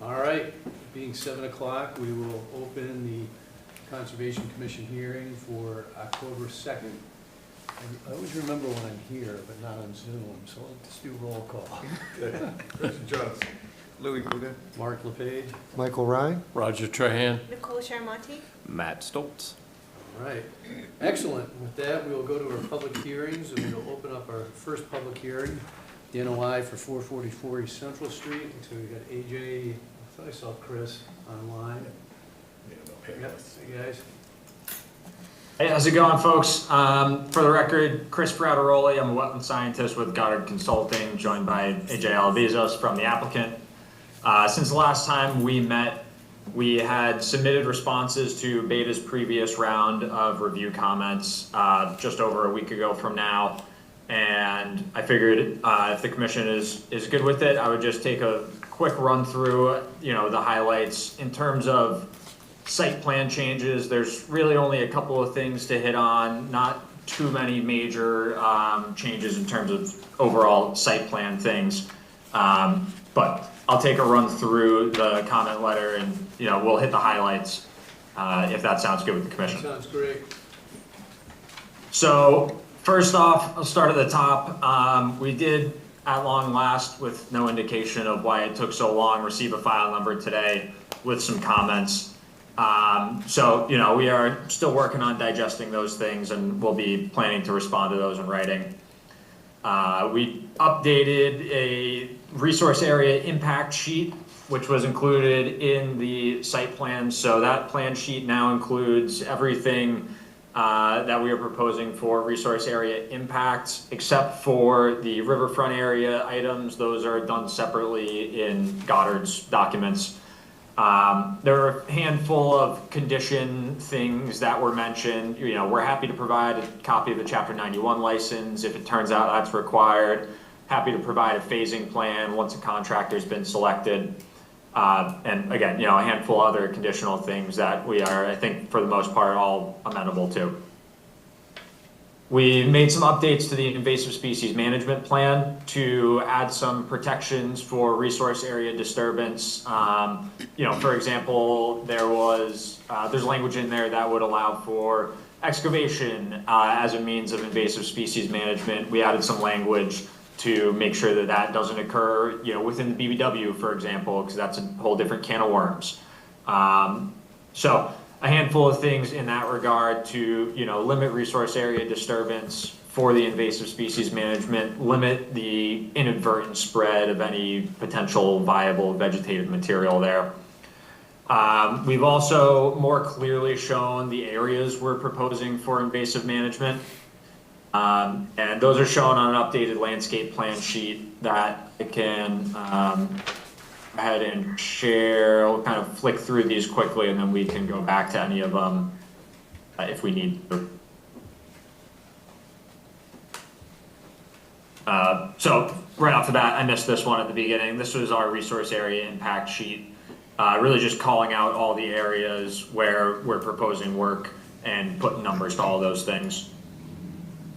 All right, being 7 o'clock, we will open the Conservation Commission hearing for October 2nd. I always remember when I'm here, but not on Zoom, so let's do roll call. Good. Richard Jones. Louis Kuga. Mark LePage. Michael Ryan? Roger Trahan. Nicole Sharmonti. Matt Stoltz. All right, excellent. With that, we will go to our public hearings, and we'll open up our first public hearing, the NOI for 444 East Central Street. So we got AJ, I thought I saw Chris online. Yep, see you guys. Hey, how's it going, folks? For the record, Chris Frateroli, I'm a wetland scientist with Goddard Consulting, joined by AJ Alvizos from the applicant. Since the last time we met, we had submitted responses to Beta's previous round of review comments just over a week ago from now. And I figured if the commission is good with it, I would just take a quick run through, the highlights. In terms of site plan changes, there's really only a couple of things to hit on, not too many major changes in terms of overall site plan things. But I'll take a run through the comment letter and, we'll hit the highlights if that sounds good with the commission. Sounds great. So first off, I'll start at the top. We did, at long last, with no indication of why it took so long, receive a file number today with some comments. So, we are still working on digesting those things, and we'll be planning to respond to those in writing. We updated a resource area impact sheet, which was included in the site plan. So that plan sheet now includes everything that we are proposing for resource area impacts, except for the riverfront area items. Those are done separately in Goddard's documents. There are a handful of condition things that were mentioned. We're happy to provide a copy of the Chapter 91 license if it turns out that's required. Happy to provide a phasing plan once a contractor's been selected. And again, a handful of other conditional things that we are, I think, for the most part, all amenable to. We made some updates to the invasive species management plan to add some protections for resource area disturbance. For example, there's language in there that would allow for excavation as a means of invasive species management. We added some language to make sure that that doesn't occur, within the BBW, for example, because that's a whole different can of worms. So a handful of things in that regard to, limit resource area disturbance for the invasive species management, limit the inadvertent spread of any potential viable vegetative material there. We've also more clearly shown the areas we're proposing for invasive management. And those are shown on an updated landscape plan sheet that I can go ahead and share. I'll kind of flick through these quickly and then we can go back to any of them if we need to. So right off the bat, I missed this one at the beginning. This was our resource area impact sheet, really just calling out all the areas where we're proposing work and putting numbers to all those things.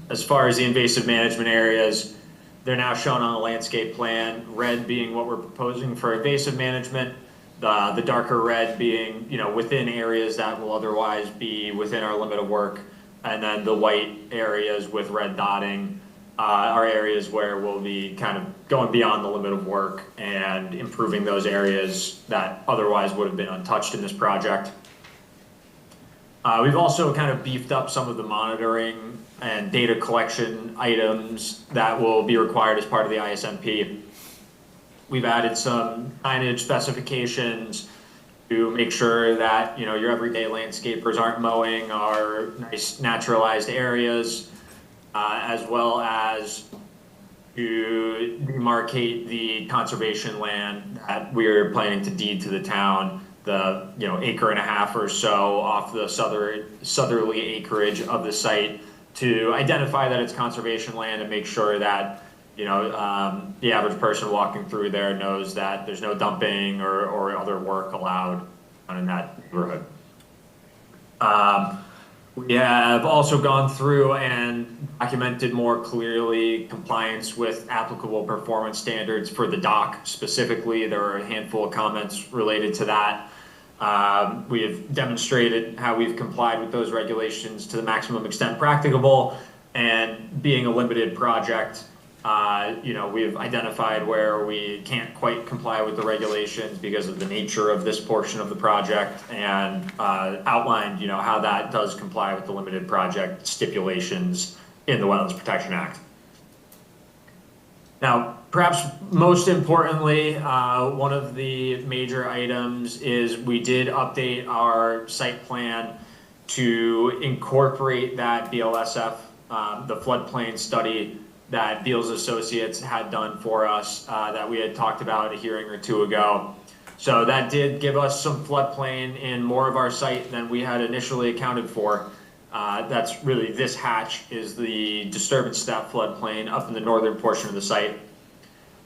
As far as the invasive management areas, they're now shown on the landscape plan, red being what we're proposing for invasive management, the darker red being, within areas that will otherwise be within our limit of work, and then the white areas with red dotting are areas where we'll be kind of going beyond the limit of work and improving those areas that otherwise would have been untouched in this project. We've also kind of beefed up some of the monitoring and data collection items that will be required as part of the ISMP. We've added some signage specifications to make sure that your everyday landscapers aren't mowing our nice naturalized areas, as well as to demarcate the conservation land that we're planning to deed to the town, the acre and a half or so off the southerly acreage of the site, to identify that it's conservation land and make sure that the average person walking through there knows that there's no dumping or other work allowed in that neighborhood. We have also gone through and documented more clearly compliance with applicable performance standards for the dock specifically. There are a handful of comments related to that. We have demonstrated how we've complied with those regulations to the maximum extent practicable, and being a limited project, we've identified where we can't quite comply with the regulations because of the nature of this portion of the project, and outlined, how that does comply with the limited project stipulations in the Wetlands Protection Act. Now, perhaps most importantly, one of the major items is we did update our site plan to incorporate that BLSF, the floodplain study that Beals Associates had done for us, that we had talked about a hearing or two ago. So that did give us some floodplain in more of our site than we had initially accounted for. That's really, this hatch is the disturbance stat floodplain up in the northern portion of the site.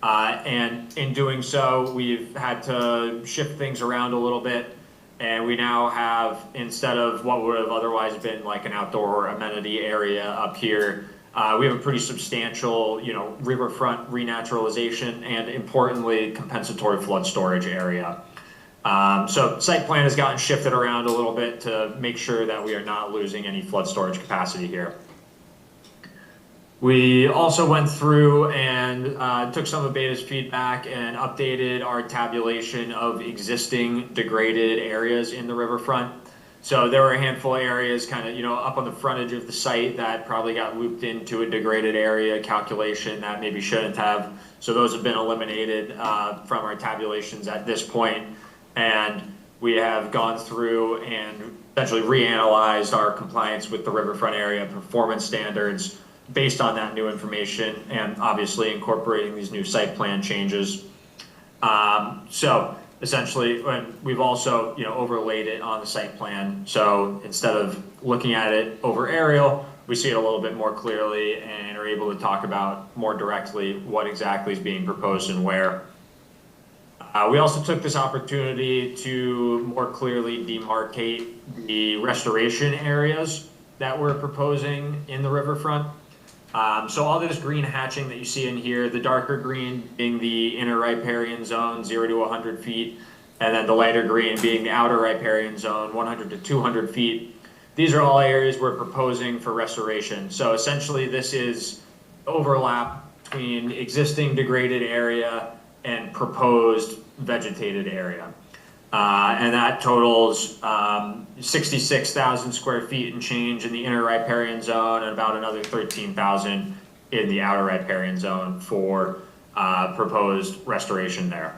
And in doing so, we've had to shift things around a little bit. And we now have, instead of what would have otherwise been like an outdoor amenity area up here, we have a pretty substantial, riverfront renaturalization and, importantly, compensatory flood storage area. So site plan has gotten shifted around a little bit to make sure that we are not losing any flood storage capacity here. We also went through and took some of Beta's feedback and updated our tabulation of existing degraded areas in the riverfront. So there were a handful of areas kind of, up on the frontage of the site that probably got looped into a degraded area calculation that maybe shouldn't have. So those have been eliminated from our tabulations at this point. And we have gone through and essentially reanalyzed our compliance with the riverfront area performance standards based on that new information, and obviously incorporating these new site plan changes. So essentially, we've also overlaid it on the site plan. So instead of looking at it over aerial, we see it a little bit more clearly and are able to talk about more directly what exactly is being proposed and where. We also took this opportunity to more clearly demarcate the restoration areas that we're proposing in the riverfront. So all this green hatching that you see in here, the darker green being the inner riparian zone, 0 to 100 feet, and then the lighter green being the outer riparian zone, 100 to 200 feet. These are all areas we're proposing for restoration. So essentially this is overlap between existing degraded area and proposed vegetated area. And that totals 66,000 square feet and change in the inner riparian zone, and about another 13,000 in the outer riparian zone for proposed restoration there.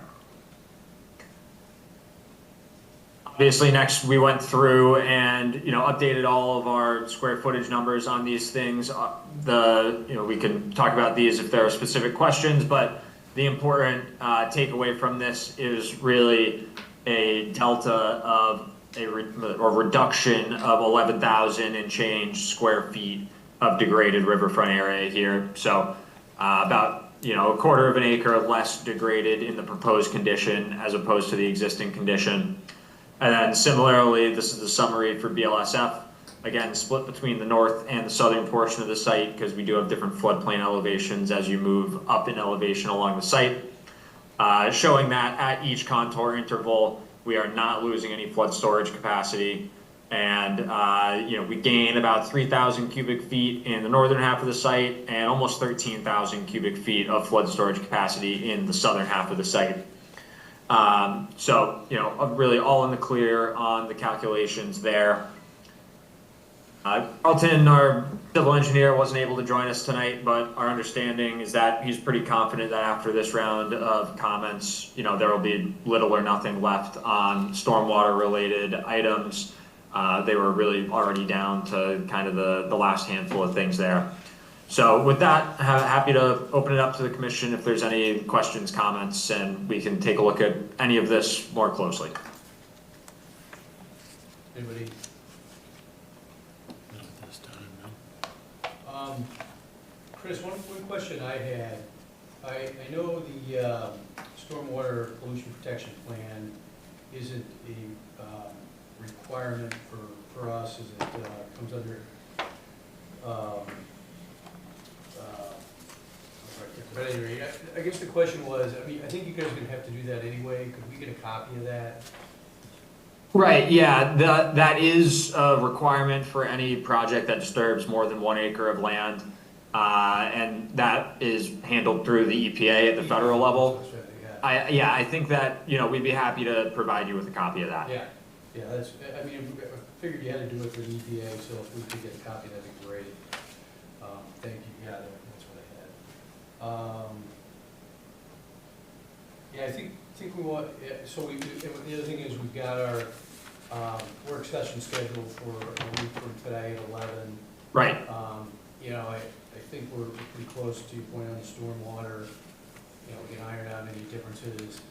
Obviously, next we went through and updated all of our square footage numbers on these things. We can talk about these if there are specific questions, but the important takeaway from this is really a delta of a reduction of 11,000 and change square feet of degraded riverfront area here. So about a quarter of an acre less degraded in the proposed condition as opposed to the existing condition. And then similarly, this is the summary for BLSF. Again, split between the north and the southern portion of the site because we do have different floodplain elevations as you move up in elevation along the site. Showing that at each contour interval, we are not losing any flood storage capacity. And we gain about 3,000 cubic feet in the northern half of the site and almost 13,000 cubic feet of flood storage capacity in the southern half of the site. So really all in the clear on the calculations there. Carlton, our civil engineer, wasn't able to join us tonight, but our understanding is that he's pretty confident that after this round of comments, there will be little or nothing left on stormwater related items. They were really already down to kind of the last handful of things there. So with that, happy to open it up to the commission if there's any questions, comments, and we can take a look at any of this more closely. Anybody? Chris, one question I had. I know the stormwater pollution protection plan isn't a requirement for us is it comes under, but anyway, I guess the question was, I mean, I think you guys are gonna have to do that anyway. Could we get a copy of that? Right, yeah, that is a requirement for any project that disturbs more than 1 acre of land. And that is handled through the EPA at the federal level. That's right, Yeah, I think that, you know, we'd be happy to provide you with a copy of that. yeah, that's, I mean, I figured you had to do it for the EPA, so if we could get a copy, that'd be great. Thank you, yeah, that's what I had. Yeah, I think we want, yeah, so the other thing is we've got our, work session scheduled for a week from today at 11. Right, You know, I think we're pretty close to your point on the stormwater, you know, we can iron out any differences.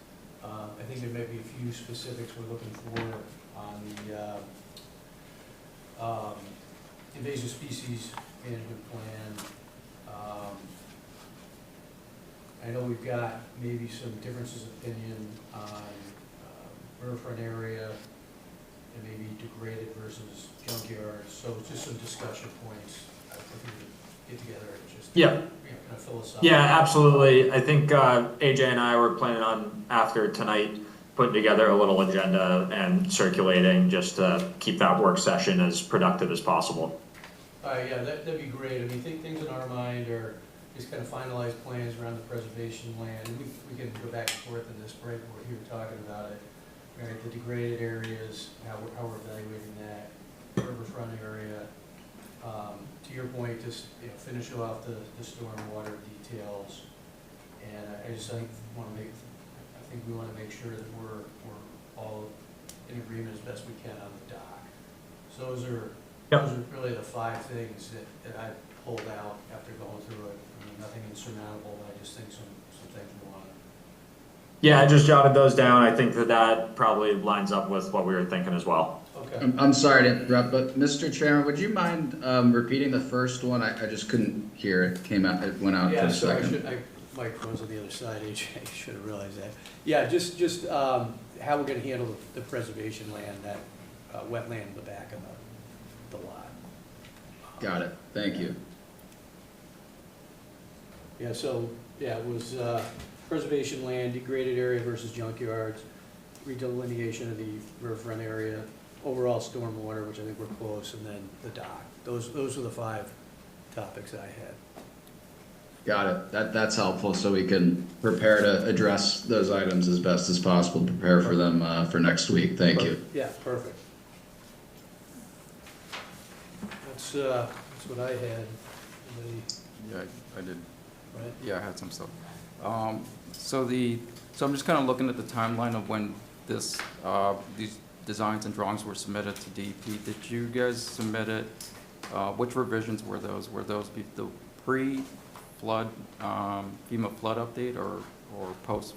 I think there may be a few specifics we're looking for on the, invasive species management plan. I know we've got maybe some differences of opinion on, riverfront area and maybe degraded versus junkyards, so it's just some discussion points. I think we could get together and just, yeah. you know, kind of philosophical. Yeah, absolutely. I think AJ and I were planning on, after tonight, putting together a little agenda and circulating just to keep that work session as productive as possible. Yeah, that'd be great. I mean, things in our mind are just kind of finalized plans around the preservation land. And we can go back and forth in this break, we're here talking about it. Right, the degraded areas, how we're evaluating that, riverfront area. To your point, just, you know, finish off the stormwater details. And I just think we want to make sure that we're all in agreement as best we can on the dock. So those are really the 5 things that I pulled out after going through it. I mean, nothing insurmountable, but I just think some things we want to. Yeah, I just jotted those down. I think that probably lines up with what we were thinking as well. Okay. I'm sorry to interrupt, but Mr. Chairman, would you mind repeating the first one? I just couldn't hear it. It went out for Yeah, a so second. microphone's on the other side, AJ, you should have realized that. Yeah, just how we're gonna handle the preservation land, that wetland in the back of the lot. Got it. Thank you. Yeah, so, yeah, it was preservation land, degraded area versus junkyards, redelineation of the riverfront area, overall stormwater, which I think we're close, and then the dock. Those were the 5 topics I had. Got it. That's helpful, so we can prepare to address those items as best as possible, prepare for them for next week. Thank you. Yeah, perfect. That's what I had. Anybody, Yeah, I did. right? Yeah, I had some stuff. So I'm just kind of looking at the timeline of when these designs and drawings were submitted to DEP. Did you guys submit it? Which revisions were those? Were those the pre-flood FEMA flood update or post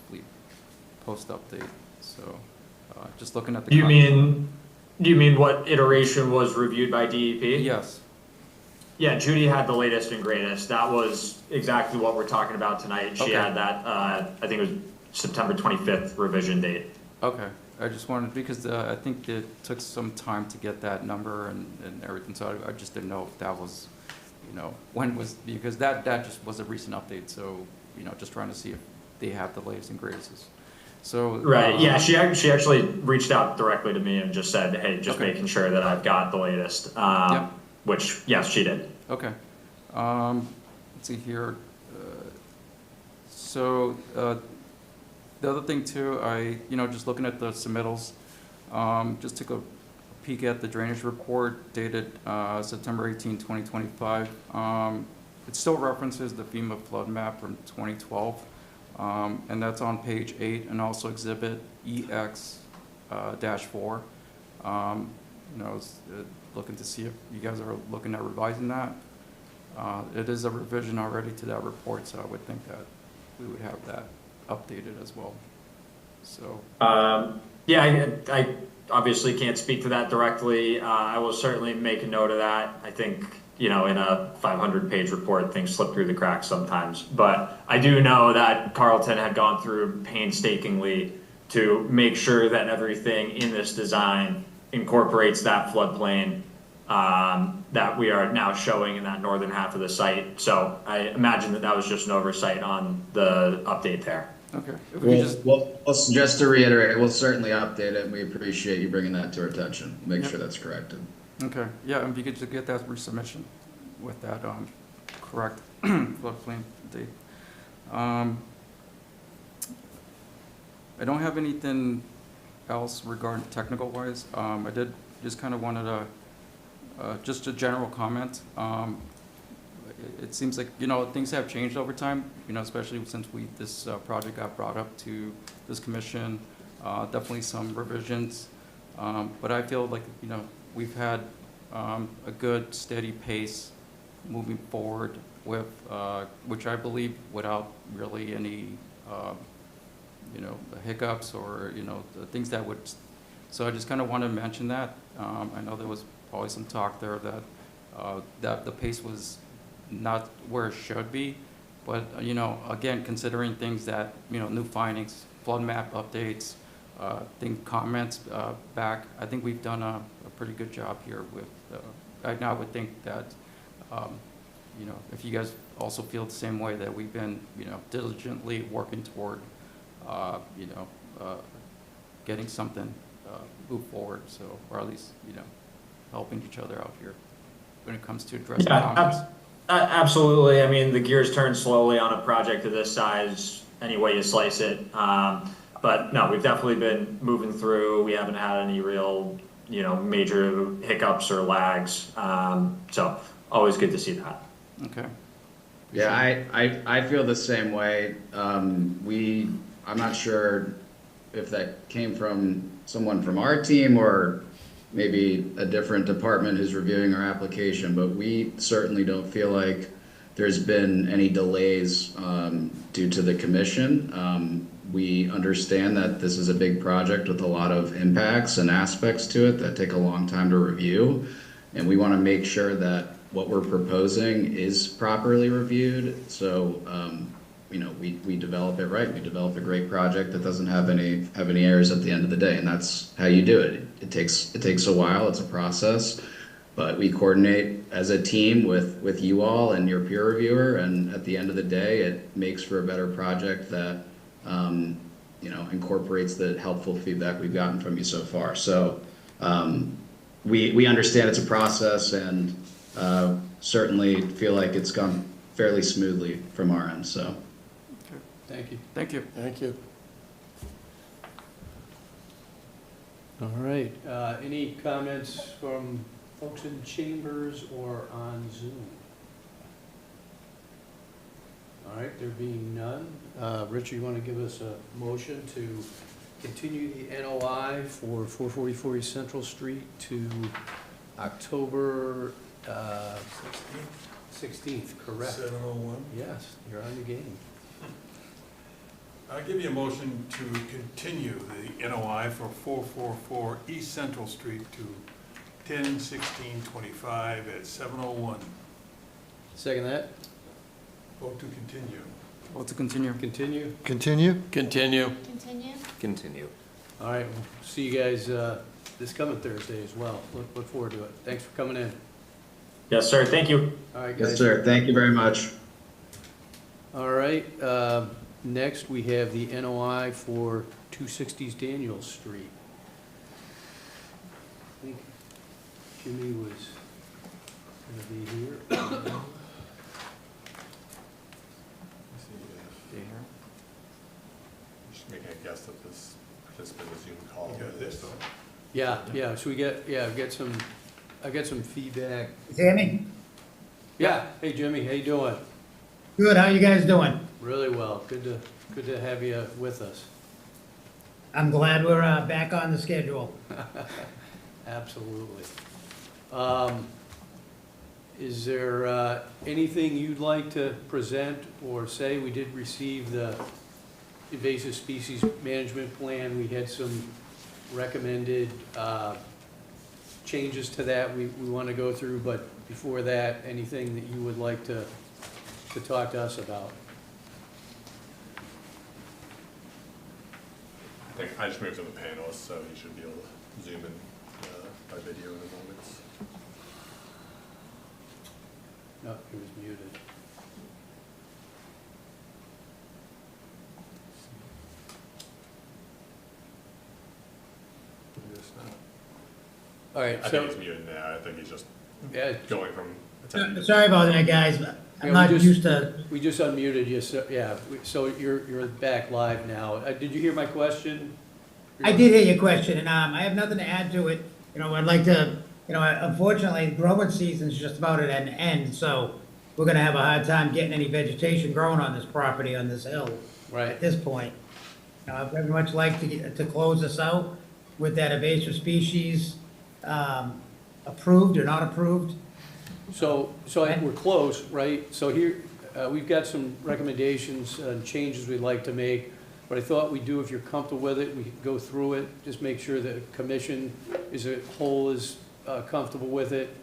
update? So just looking at the. Do you mean what iteration was reviewed by DEP? Yes. Yeah, Judy had the latest and greatest. That was exactly what we're talking about tonight. She Okay. had that, I think it was September 25th revision date. Okay. I just wanted, because I think it took some time to get that number and everything, so I just didn't know if that was, you know, when was, because that just was a recent update, so, you know, just trying to see if they have the latest and greatest. So. Right, yeah, she actually reached out directly to me and just said, hey, just Okay. making sure that I've got the latest. Yep. Which, yes, she did. Okay. Let's see here. So the other thing too, just looking at the submittals, just took a peek at the drainage report dated September 18, 2025. It still references the FEMA flood map from 2012, and that's on page 8 and also exhibit EX-4. Looking to see if you guys are looking at revising that. It is a revision already to that report, so I would think that we would have that updated as well. So. Yeah, I obviously can't speak to that directly. I will certainly make a note of that. I think, in a 500-page report, things slip through the cracks sometimes. But I do know that Carlton had gone through painstakingly to make sure that everything in this design incorporates that floodplain that we are now showing in that northern half of the site. So I imagine that that was just an oversight on the update there. Okay. If we could just, Well, just to reiterate, we'll certainly update it, and we appreciate you bringing that to our attention. Make sure that's corrected. okay, yeah, and if you could just get that resubmission with that, correct floodplain date. I don't have anything else regarding technical wise. I did just kind of wanted to, just a general comment. It seems like, you know, things have changed over time, you know, especially since this project got brought up to this commission. Definitely some revisions. But I feel like, you know, we've had a good steady pace moving forward with, which I believe without really any, you know, hiccups or, you know, the things that would, so I just kind of want to mention that. I know there was probably some talk there that, that the pace was not where it should be, but, you know, again, considering things that, you know, new findings, flood map updates, comments back, I think we've done a pretty good job here with, I would think that, you know, if you guys also feel the same way, that we've been, you know, diligently working toward, you know, getting something moved forward, so, or at least, you know, helping each other out here when it comes to addressing comments. Absolutely. I mean, the gears turn slowly on a project of this size, any way you slice it. But no, we've definitely been moving through. We haven't had any real, you know, major hiccups or lags. So always good to see that. Okay. Yeah, I feel the same way. I'm not sure if that came from someone from our team or maybe a different department who's reviewing our application, but we certainly don't feel like there's been any delays due to the commission. We understand that this is a big project with a lot of impacts and aspects to it that take a long time to review, and we want to make sure that what we're proposing is properly reviewed. So, you know, we develop it right. We develop a great project that doesn't have any errors at the end of the day, and that's how you do it. It takes a while. It's a process, but we coordinate as a team with you all and your peer reviewer, and at the end of the day, it makes for a better project that you know, incorporates the helpful feedback we've gotten from you so far. So we understand it's a process, and certainly feel like it's gone fairly smoothly from our end. So. Thank you. Thank you. Thank you. All right, any comments from folks in chambers or on Zoom? All right, there being none, Richard, you want to give us a motion to continue the NOI for 444 East Central Street to October 16th, correct? 7:01. Yes, you're on the game. I'll give you a motion to continue the NOI for 444 East Central Street to 10/16/25 at 7:01. Second that, Vote to continue. Well, to continue. continue. Continue? Continue. Continue? Continue. All right, we'll see you guys this coming Thursday as well. Look forward to it. Thanks for coming in. Yes, sir. Thank you. All right, guys. Yes, sir. Thank you very much. All right, next we have the NOI for 260 Daniel Street. I think Jimmy was gonna be here. Yeah. Just making a guess that this participant was Zoom call. Yeah, so I got some feedback. Tammy? Yeah, hey Jimmy, how you doing? Good, how you guys doing? Really well, good to have you with us. I'm glad we're back on the schedule. Absolutely. Is there anything you'd like to present or say? We did receive the invasive species management plan. We had some recommended changes to that we want to go through, but before that, anything that you would like to talk to us about? I just moved to the panelist, so he should be able to zoom in by video in a moment. No, he was muted. Maybe it's not. All right, I so, think he's muted now. I think he's just yeah, going from attending. Sorry about that, guys. Yeah, I'm we not just- used to, we just unmuted you, so, yeah, so you're back live now. Did you hear my question? I did hear your question, and I have nothing to add to it. You know, I'd like to, you know, unfortunately, growing season's just about at an end, so we're gonna have a hard time getting any vegetation growing on this property, on this hill, at Right, this point. I'd very much like to close this out with that invasive species, approved or not approved. so we're close, right? So here, we've got some recommendations and changes we'd like to make. What I thought we'd do, if you're comfortable with it, we could go through it, just make sure the commission as a whole is comfortable with it.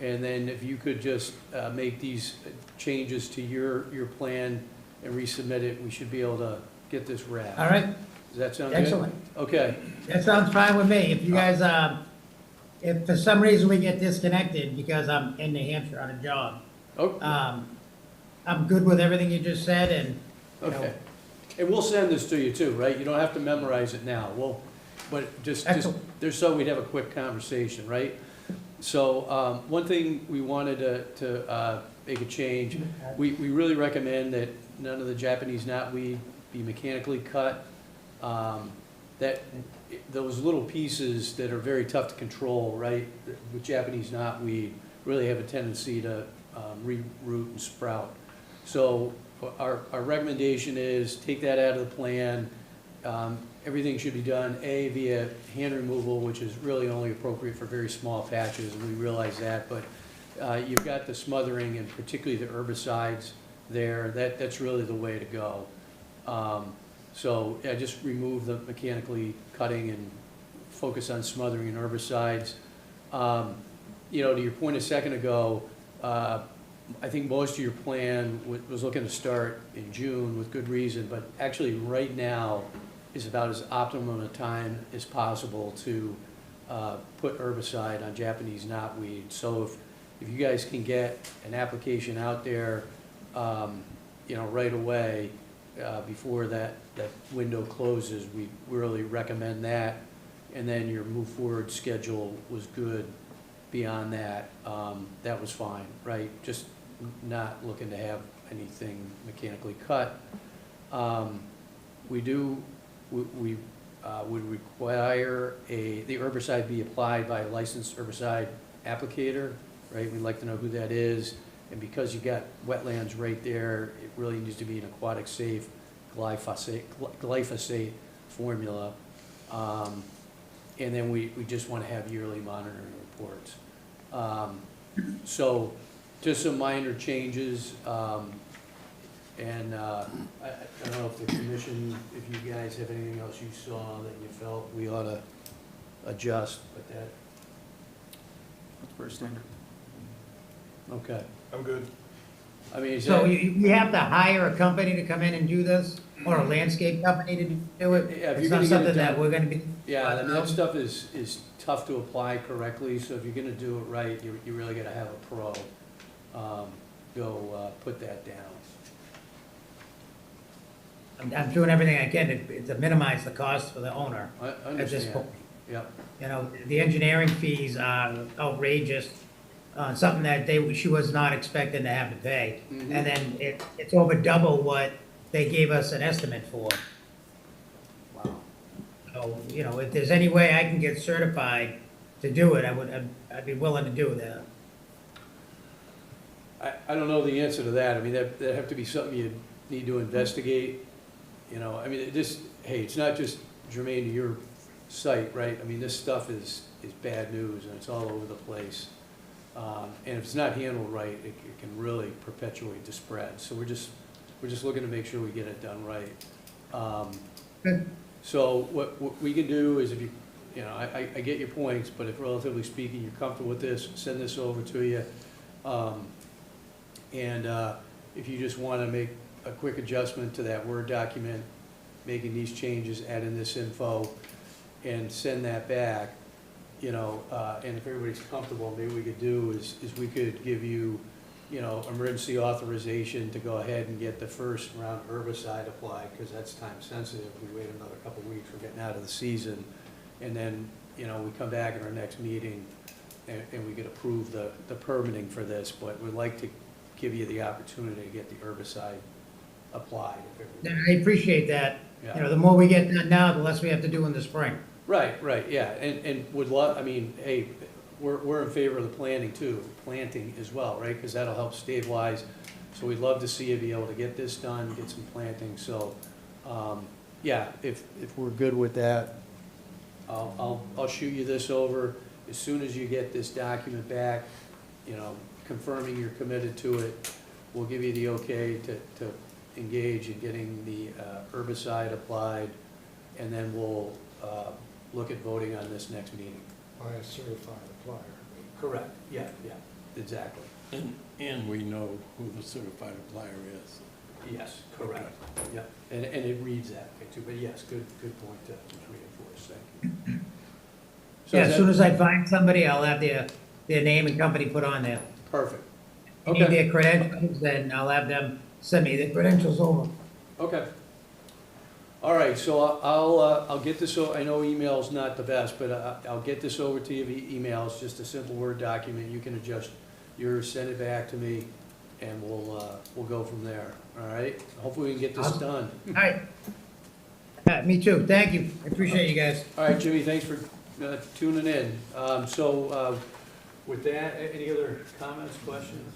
And then if you could just make these changes to your plan and resubmit it, we should be able to get this wrapped. All right, Does that sound good? excellent. Okay, That sounds fine with me. If you guys, if for some reason we get disconnected because I'm in New Hampshire on a job, oh, I'm good with everything you just said, and, you know, okay. And we'll send this to you too, right? You don't have to memorize it now. But just, Excellent. there's so we'd have a quick conversation, right? So, one thing we wanted to make a change, we really recommend that none of the Japanese knotweed be mechanically cut. Those little pieces that are very tough to control, right, with Japanese knotweed, really have a tendency to reroot and sprout. So our recommendation is take that out of the plan. Everything should be done, A, via hand removal, which is really only appropriate for very small patches, and we realize that, but you've got the smothering and particularly the herbicides there, that's really the way to go. So, yeah, just remove the mechanically cutting and focus on smothering and herbicides. You know, to your point a second ago, I think most of your plan was looking to start in June with good reason, but actually right now is about as optimum a time as possible to put herbicide on Japanese knotweed. So if you guys can get an application out there, you know, right away, before that window closes, we really recommend that. And then your move forward schedule was good beyond that. That was fine, right? Just not looking to have anything mechanically cut. We would require the herbicide be applied by a licensed herbicide applicator, right? We'd like to know who that is. And because you've got wetlands right there, it really needs to be an aquatic safe glyphosate formula. And then we just want to have yearly monitoring reports. So just some minor changes. And I don't know if the commission, if you guys have anything else you saw that you felt we ought to adjust, but That's pretty standard. okay. I'm good. I mean, is so that, you have to hire a company to come in and do this, or a landscape company to do it? Yeah, if It's you're not gonna get it something that done- we're gonna be. yeah, I mean, that stuff is tough to apply correctly, so if you're gonna do it right, you really gotta have a pro go put that down. I'm doing everything I can to minimize the cost for the owner I at this understand. point. Yep, You know, the engineering fees are outrageous, something that she was not expecting to have to pay. Mhm. And then it's over double what they gave us an estimate for. wow. So, you know, if there's any way I can get certified to do it, I'd be willing to do that. I don't know the answer to that. I mean, that'd have to be something you need to investigate. You know, I mean, hey, it's not just germane to your site, right? I mean, this stuff is bad news and it's all over the place. And if it's not handled right, it can really perpetuate the spread. So we're just looking to make sure we get it done right. Good. So what we can do is if you know, I get your points, but if relatively speaking, you're comfortable with this, send this over to you. And if you just want to make a quick adjustment to that Word document, making these changes, add in this info, and send that back, and if everybody's comfortable, maybe we could do is we could give you, emergency authorization to go ahead and get the first round of herbicide applied, because that's time sensitive. We wait another couple of weeks, we're getting out of the season. And then, we come back in our next meeting and we could approve the permitting for this, but we'd like to give you the opportunity to get the herbicide applied. if everything- I appreciate that. Yeah. The more we get done now, the less we have to do in the spring. Right, yeah, and would love, hey, we're in favor of the planting as well, right? Because that'll help stabilize, so we'd love to see you be able to get this done, get some planting, so, yeah, if we're good with that, I'll shoot you this over. As soon as you get this document back, confirming you're committed to it, we'll give you the okay to engage in getting the herbicide applied, and then we'll look at voting on this next meeting. By a certified applier. Correct, yeah, exactly. And we know who the certified applier is. Yes, correct, yep, and it reads that way too, but yes, good point to reinforce, thank you. So Yeah, is as soon that- as I find somebody, I'll have their name and company put on there. Perfect, If you need okay, their credentials, then I'll have them send me the credentials over. okay. All right, so I'll get this, I know email's not the best, but I'll get this over to you via email. It's just a simple Word document. You can adjust yours, send it back to me, and we'll go from there, all right? Hopefully we can get this done. All right. Me too. Thank you. I appreciate you guys. All right, Jimmy, thanks for tuning in. With that, any other comments, questions?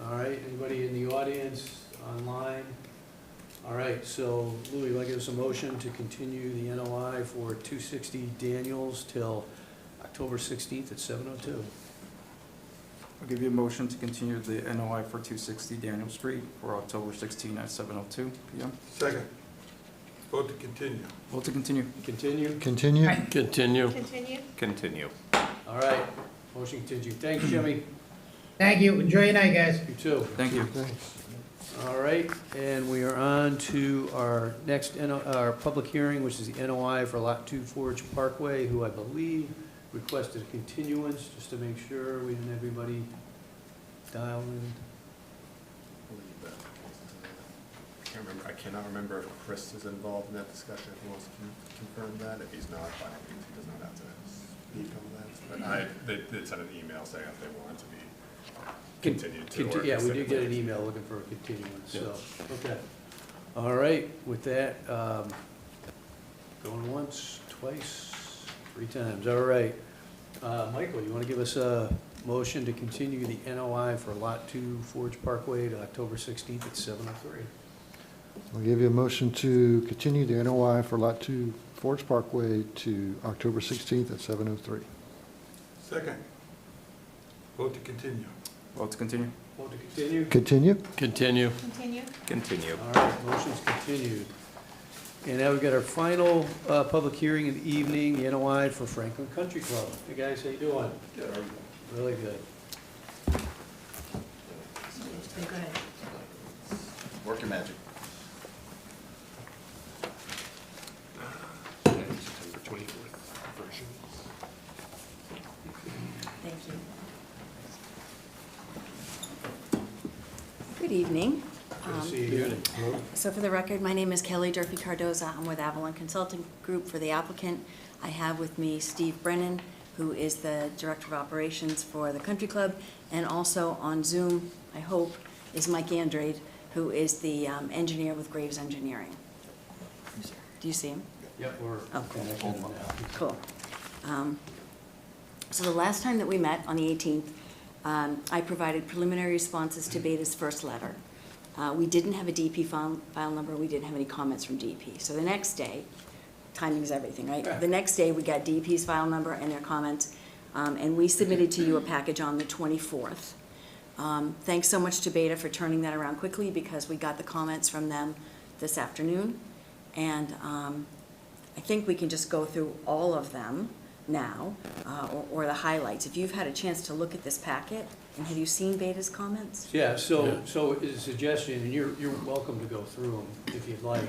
All right, anybody in the audience, online? All right, so Louis, will I give us a motion to continue the NOI for 260 Daniels till October 16th at 7:02? I'll give you a motion to continue the NOI for 260 Daniel Street for October 16 at 7:02 PM. Second. Vote to continue. Vote to continue. Continue? Continue? Right. Continue. Continue? Continue. All right, motion continued. Thanks, Jimmy. Thank you. Enjoy your night, guys. You too. Thank you. Thanks. All right, and we are on to our next, our public hearing, which is the NOI for Lot 2 Forge Parkway, who I believe requested a continuance, just to make sure we didn't have everybody dial in. I cannot remember if Chris is involved in that discussion, if he wants to confirm that. If he's not, by all means, he does not have to speak on that. But they did send an email saying that they wanted to be continued to. or Yeah, we did get an considered. email looking for a continuance, so, okay. All right, with that, going once, twice, 3 times, all right. Michael, you want to give us a motion to continue the NOI for Lot 2 Forge Parkway to October 16th at 7:03? I'll give you a motion to continue the NOI for Lot 2 Forge Parkway to October 16th at 7:03. Second. Vote to continue. Vote to continue. Vote to continue? Continue? Continue? Continue. All right, motion's continued. And now we've got our final public hearing in the evening, the NOI for Franklin Country Club. Hey, guys, how you doing? Good. Really good. Go ahead. Work your magic. September 24th version. Thank you. Good evening. Good to see you again. So for the record, my name is Kelly Durfee Cardoza. I'm with Avalon Consulting Group for the applicant. I have with me Steve Brennan, who is the Director of Operations for the Country Club, and also on Zoom, I hope, is Mike Andrade, who is the engineer with Graves Engineering. Do you see him? Yep, we're Oh, cool. connected now. Cool. So the last time that we met, on the 18th, I provided preliminary responses to Beta's first letter. We didn't have a DEP file number, we didn't have any comments from DEP. So the next day, timing is everything, right? Okay. The next day, we got DEP's file number and their comments, and we submitted to you a package on the 24th. Thanks so much to Beta for turning that around quickly, because we got the comments from them this afternoon. And I think we can just go through all of them now, or the highlights. If you've had a chance to look at this packet, and have you seen Beta's comments? Yeah, so as a suggestion, and you're welcome to go through them if you'd like.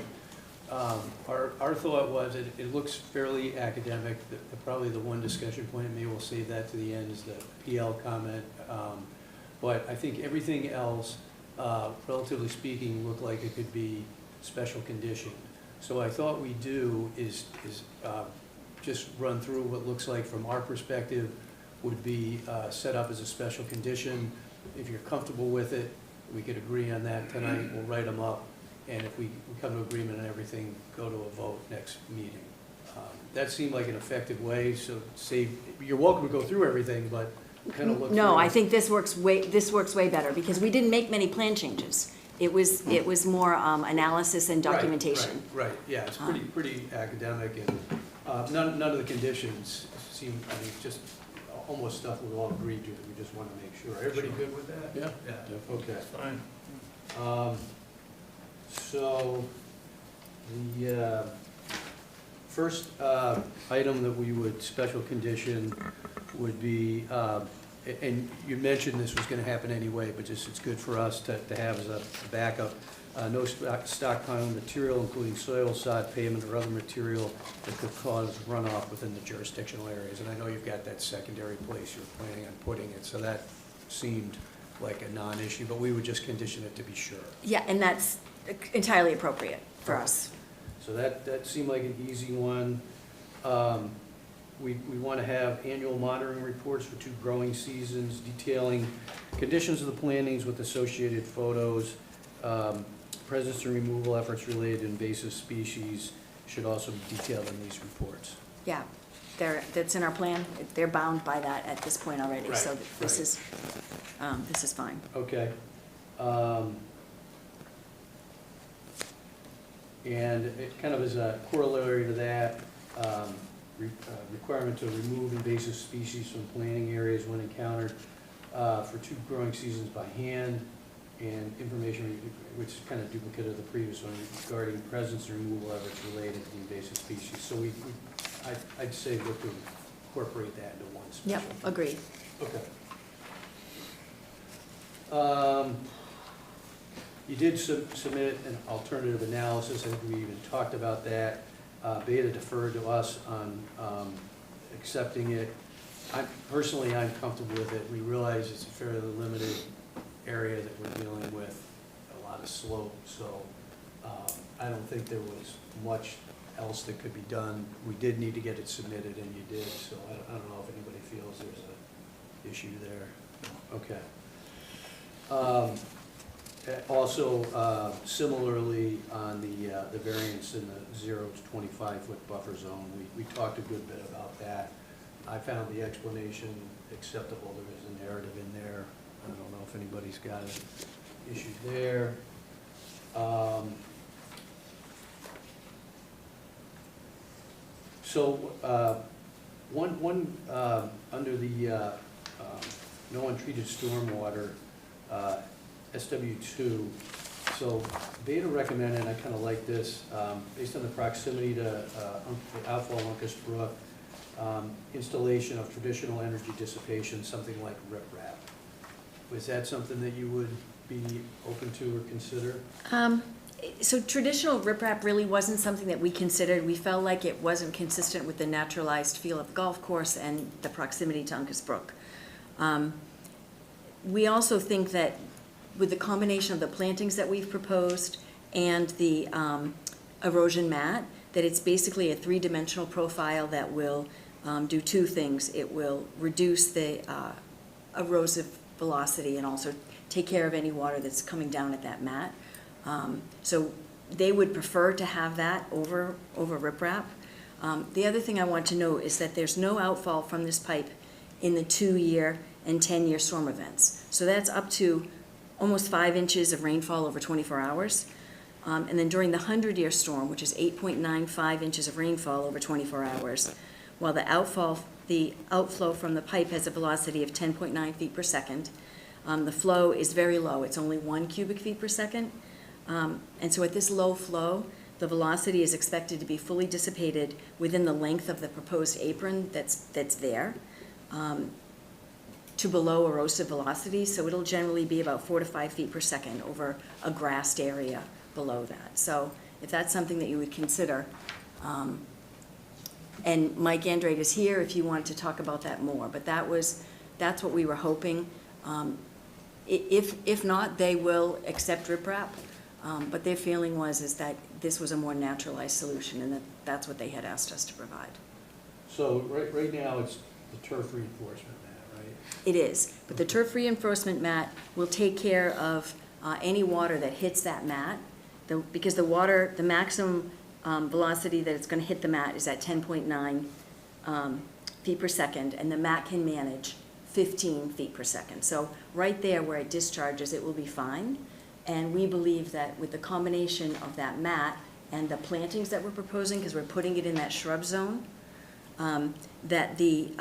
Our thought was, it looks fairly academic. Probably the one discussion point, maybe we'll save that to the end, is the PL comment. But I think everything else, relatively speaking, looked like it could be special condition. So I thought we do is just run through what looks like from our perspective would be set up as a special condition. If you're comfortable with it, we could agree on that tonight, we'll write them up, and if we come to agreement on everything, go to a vote next meeting. That seemed like an effective way, so you're welcome to go through everything, but kind of look through. No, I think this works way better, because we didn't make many plan changes. It was more analysis and Right, documentation. Right, yeah, it's pretty academic, and none of the conditions seem, I mean, just almost stuff we all agreed to, we just want to make sure. Everybody good with that? Yeah. Yeah, okay. Fine. So, the first item that we would special condition would be, and you mentioned this was going to happen anyway, but just it's good for us to have as a backup. No stockpiling material, including soil, sod, pavement, or other material that could cause runoff within the jurisdictional areas. And I know you've got that secondary place you're planning on putting it, so that seemed like a non-issue, but we would just condition it to be sure. Yeah, and that's entirely appropriate for us. So that seemed like an easy one. We want to have annual monitoring reports for 2 growing seasons, detailing conditions of the plantings with associated photos. Presence and removal efforts related to invasive species should also be detailed in these reports. Yeah, that's in our plan. They're bound by that at this point already, so Right, this is fine. Okay. And it kind of as a corollary to that, requirement to remove invasive species from planting areas when encountered for 2 growing seasons by hand, and information which is kind of duplicate of the previous one regarding presence and removal efforts related to the invasive species. So I'd say look to incorporate that into one special. Yep, agreed. Okay. You did submit an alternative analysis. I think we even talked about that. Beta deferred to us on accepting it. Personally, I'm comfortable with it. We realize it's a fairly limited area that we're dealing with, a lot of slope, so I don't think there was much else that could be done. We did need to get it submitted, and you did, so I don't know if anybody feels there's an issue there. Okay. Also, similarly, on the variance in the 0 to 25-foot buffer zone, we talked a good bit about that. I found the explanation acceptable. There is a narrative in there. I don't know if anybody's got an issue there. Under the no untreated stormwater, SW2, so Beta recommended, I kind of like this, based on the proximity to the outfall Uncas Brook, installation of traditional energy dissipation, something like riprap. Was that something that you would be open to or consider? So traditional riprap really wasn't something that we considered. We felt like it wasn't consistent with the naturalized feel of the golf course and the proximity to Uncas Brook. We also think that with the combination of the plantings that we've proposed and the erosion mat, that it's basically a 3-dimensional profile that will do 2 things. It will reduce the erosive velocity and also take care of any water that's coming down at that mat. So they would prefer to have that over riprap. The other thing I want to note is that there's no outfall from this pipe in the 2-year and 10-year storm events. So that's up to almost 5 inches of rainfall over 24 hours. And then during the 100-year storm, which is 8.95 inches of rainfall over 24 hours, while the outflow from the pipe has a velocity of 10.9 feet per second, the flow is very low. It's only 1 cubic feet per second. And so at this low flow, the velocity is expected to be fully dissipated within the length of the proposed apron that's there, to below erosive velocity. So it'll generally be about 4 to 5 feet per second over a grassed area below that. So if that's something that you would consider. And Mike Andrade is here if you want to talk about that more, but that's what we were hoping. If not, they will accept riprap, but their feeling is that this was a more naturalized solution, and that's what they had asked us to provide. So right now, it's the turf reinforcement mat, right? It is, but the turf reinforcement mat will take care of any water that hits that mat, because the maximum velocity that it's going to hit the mat is at 10.9 feet per second, and the mat can manage 15 feet per second. So right there where it discharges, it will be fine. And we believe that with the combination of that mat and the plantings that we're proposing, because we're putting it in that shrub zone, that the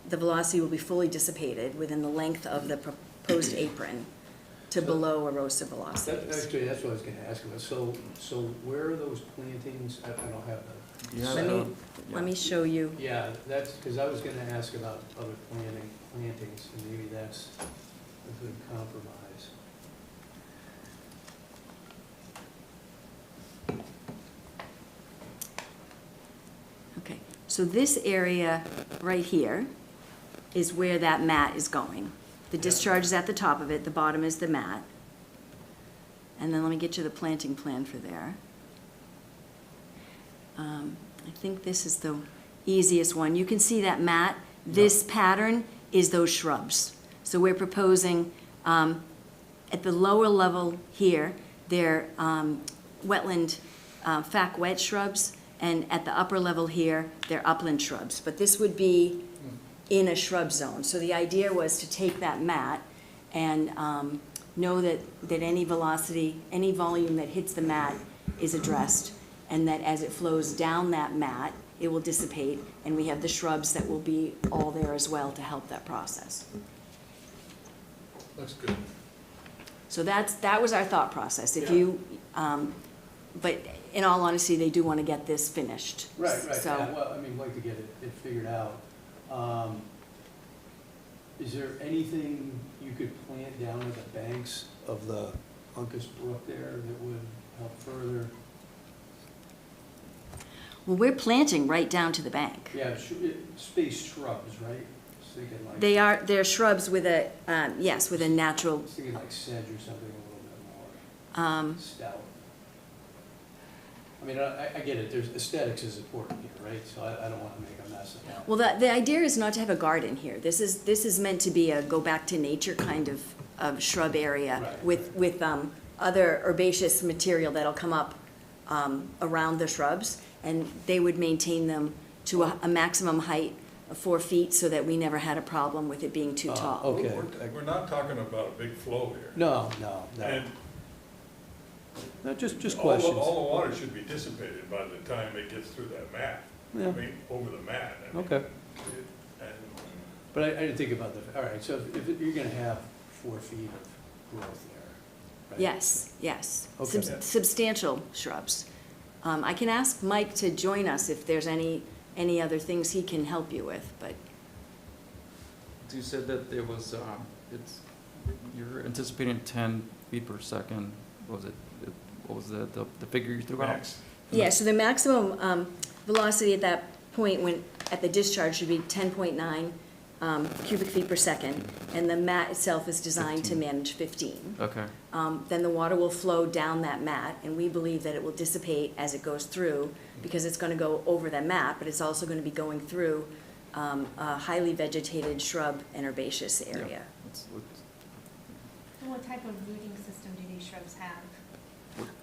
velocity will be fully dissipated within the length of the proposed apron to below erosive velocities. Actually, that's what I was gonna ask about. So where are those plantings? I don't have them. Yeah, Let me show you. Yeah, that's, because I was gonna ask about other plantings, and maybe that's a good compromise. Okay, so this area right here is where that mat is going. The discharge is at the top of it, the bottom is the mat. And then let me get you the planting plan for there. I think this is the easiest one. You can see that mat, this pattern is those shrubs. So we're proposing, at the lower level here, they're wetland, fac wet shrubs, and at the upper level here, they're upland shrubs. But this would be in a shrub zone. So the idea was to take that mat and know that any velocity, any volume that hits the mat is addressed, and that as it flows down that mat, it will dissipate, and we have the shrubs that will be all there as well to help that process. That's good. So that was our thought process. If Yeah. you, but in all honesty, they do want to get this finished. Right, So, yeah, well, I mean, I'd like to get it figured out. Is there anything you could plant down at the banks of the Uncas Brook there that would help further? well, we're planting right down to the bank. Yeah, space shrubs, right? I was thinking like. They're shrubs with a, yes, with a I natural, was thinking like sedge or something a little bit more stout. I mean, I get it, there's aesthetics is important here, right? So I don't want to make a mess of that. well, the idea is not to have a garden here. This is meant to be a go back to nature kind of shrub area Right, with other herbaceous material that'll come up around the shrubs, and they would maintain them to a maximum height of 4 feet so that we never had a problem with it being too tall. Okay. We're not talking about a big flow here. No. And No, just all questions. the water should be dissipated by the time it gets through that mat. Yeah. I mean, over the mat. I mean, Okay. and But I didn't think about all right, so if you're gonna have 4 feet of growth there, right? Yes. Okay. Substantial shrubs. I can ask Mike to join us if there's any other things he can help you with, but You said that there was, you're anticipating 10 feet per second. What was it? What was the figure you threw out? max. yeah, so the maximum velocity at that point at the discharge should be 10.9 cubic feet per second, and the mat itself is designed to 15. manage 15. Okay, Then the water will flow down that mat, and we believe that it will dissipate as it goes through, because it's gonna go over that mat, but it's also gonna be going through a highly vegetated shrub and herbaceous area. What type of rooting system do these shrubs have?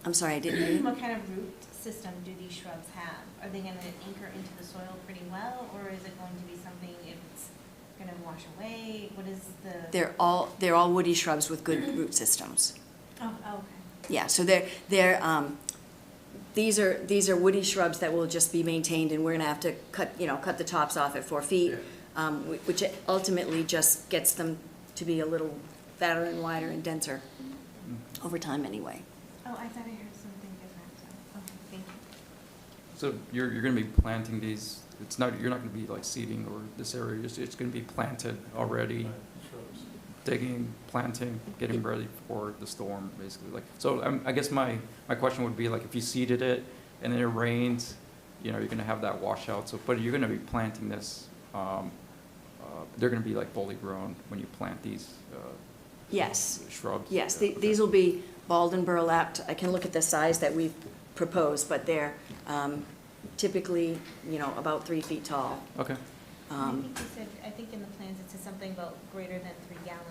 I'm sorry, I didn't hear you. What kind of root system do these shrubs have? Are they gonna anchor into the soil pretty well, or is it going to be something if it's gonna wash away? What is the? They're all woody shrubs with good root systems. Oh, okay. Yeah, so these are woody shrubs that will just be maintained, and we're gonna have to cut the tops off at 4 feet, which ultimately just gets them to be a little fatter and wider and denser over time anyway. Oh, I thought I heard something different, so, okay, thank you. so you're gonna be planting these, you're not gonna be like seeding or this area, it's gonna be planted already. digging, planting, getting ready for the storm, basically, like, so I guess my question would be like, if you seeded it and then it rains, you know, you're gonna have that washout, so, but you're gonna be planting this, they're gonna be like fully grown when you plant these, Yes. shrubs? Yes, Yeah, these will be balled and burlapped. I can look at the size that we've proposed, but they're typically, you know, about 3 feet tall. Okay, I think you said, I think in the plans it said something about greater than 3 gallon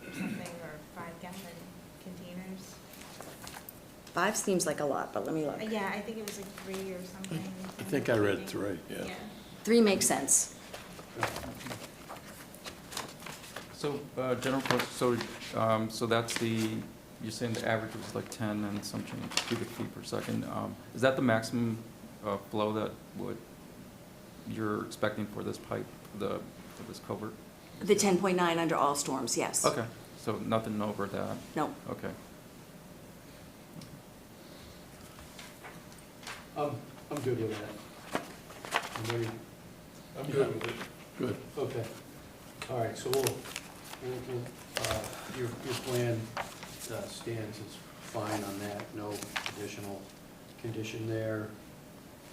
or something, or 5 gallon containers. 5 seems like a lot, but let me look. Yeah, I think it was like 3 or something. I think I read 3, yeah. 3 makes sense. so, general question, so that's you're saying the average was like 10 and some change cubic feet per second. Is that the maximum flow that you're expecting for this pipe, for this culvert? The 10.9 under all storms, yes. Okay, so nothing over that, No. okay. I'm good with that. I'm ready. I'm good with it. Good. Okay. All right, so your plan stands as fine on that, no additional condition there.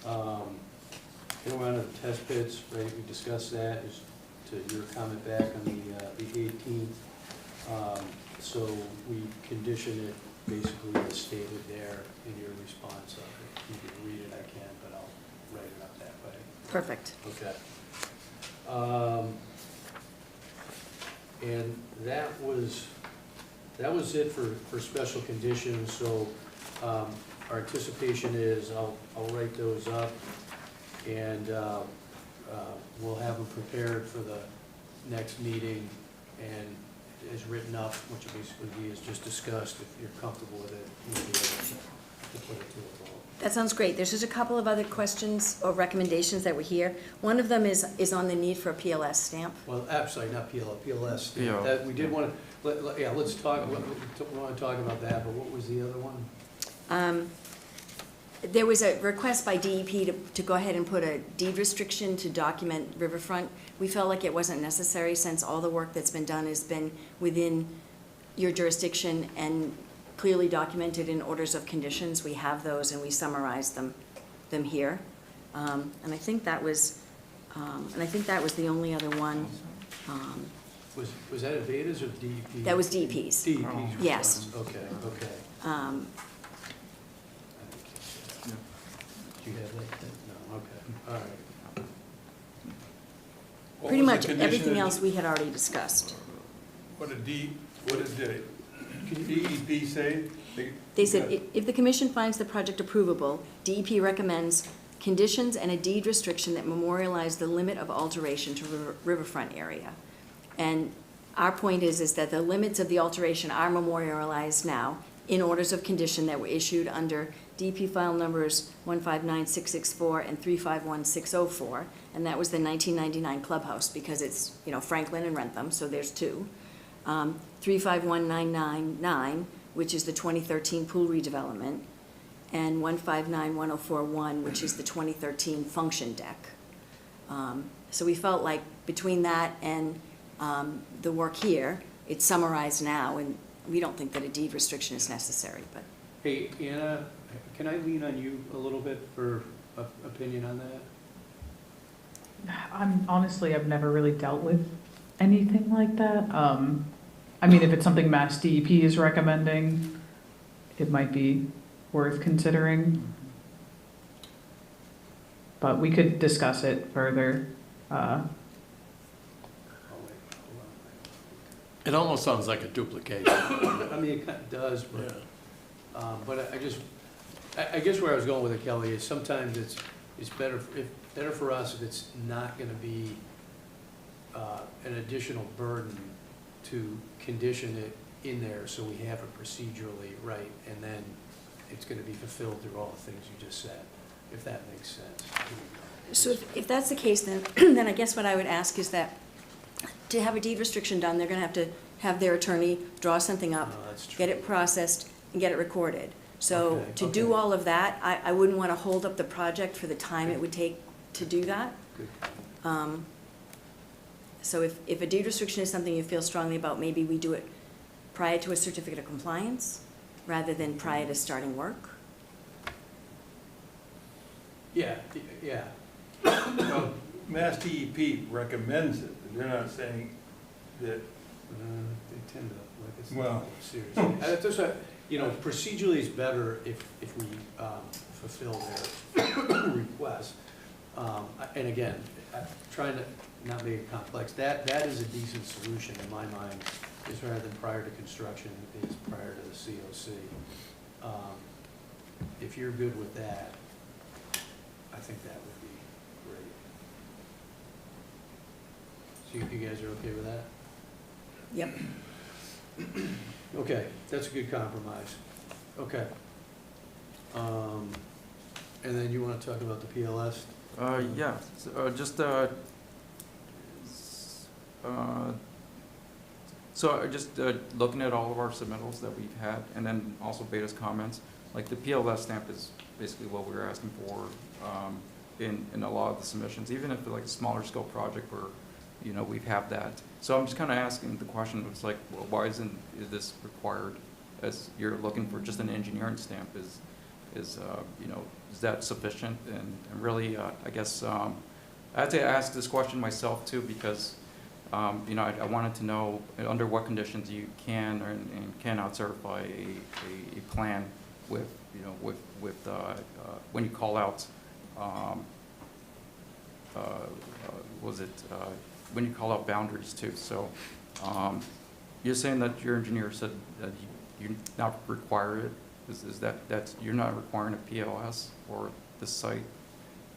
Getting around to the test pits, right, we discussed that, as to your comment back on the 18th. So we condition it basically as stated there in your response of it. You can read it, I can, but I'll write it up that way. Perfect. Okay. And that was it for special conditions, so, our anticipation is I'll write those up and, we'll have them prepared for the next meeting and as written up, which will basically be as just discussed, if you're comfortable with it, we'll be able to put it to a vote. That sounds great. There's just a couple of other questions or recommendations that were here. One of them is on the need for a PLS stamp. Well, absolutely, not PLS. Yeah. That, we did want to, yeah, let's talk, we want to talk about that, but what was the other one? There was a request by DEP to go ahead and put a deed restriction to document riverfront. We felt like it wasn't necessary since all the work that's been done has been within your jurisdiction and clearly documented in orders of conditions. We have those and we summarized them here. And I think that was, the only other one. Was that Aveda's or DEP? That was DEP's. DEP's. Yes. Okay. Do you have that? No, okay, all right. What Pretty was the much condition everything that else we had already discussed. What did DEP say? They said, if the commission finds the project approvable, DEP recommends conditions and a deed restriction that memorialize the limit of alteration to riverfront area. And our point is that the limits of the alteration are memorialized now in orders of condition that were issued under DEP file numbers 159664 and 351604, and that was the 1999 clubhouse, because it's, you know, Franklin and Rentham, so there's 2. 351999, which is the 2013 pool redevelopment, and 159104-1, which is the 2013 function deck. So we felt like between that and the work here, it's summarized now, and we don't think that a deed restriction is necessary, but. Hey, Anna, can I lean on you a little bit for opinion on that? I've never really dealt with anything like that. I mean, if it's something Mass DEP is recommending, it might be worth considering. But we could discuss it further. Oh, wait, hold It almost sounds like a duplication. on. I mean, it kind of does, Yeah. but I guess where I was going with it, Kelly, is sometimes it's better for us if it's not gonna be an additional burden to condition it in there so we have it procedurally right, and then it's gonna be fulfilled through all the things you just said, if that makes sense. So if that's the case, then, then I guess what I would ask is that to have a deed restriction done, they're gonna have to have their attorney draw something up, No, that's true. get it processed, and get it recorded. So Okay, to do okay. all of that, I wouldn't wanna hold up the project for the time it would take to do that. Good. So if a deed restriction is something you feel strongly about, maybe we do it prior to a certificate of compliance, rather than prior to starting work. Yeah, yeah. Well, Mass DEP recommends it, but they're not saying that, They tend to, like, it's Well. not seriously. There's a, you know, procedurally it's better if we fulfill their request. And again, I'm trying to not make it complex, that is a decent solution in my mind, is rather than prior to construction, is prior to the COC. If you're good with that, I think that would be great. So you guys are okay with that? Yep. Okay, that's a good compromise. Okay. And then you want to talk about the PLS? Yeah, so just looking at all of our submittals that we've had, and then also Beta's comments, like the PLS stamp is basically what we were asking for in a lot of the submissions, even if like a smaller scale project where, you know, we have that. So I'm just kind of asking the question, it's like, well, why is this required, as you're looking for just an engineering stamp? You know, is that sufficient? And really, I guess, I had to ask this question myself too, because, you know, I wanted to know under what conditions you can and cannot certify a plan with, you know, with when you call out, when you call out boundaries too. So, you're saying that your engineer said that you not require it? Is that you're not requiring a PLS for the site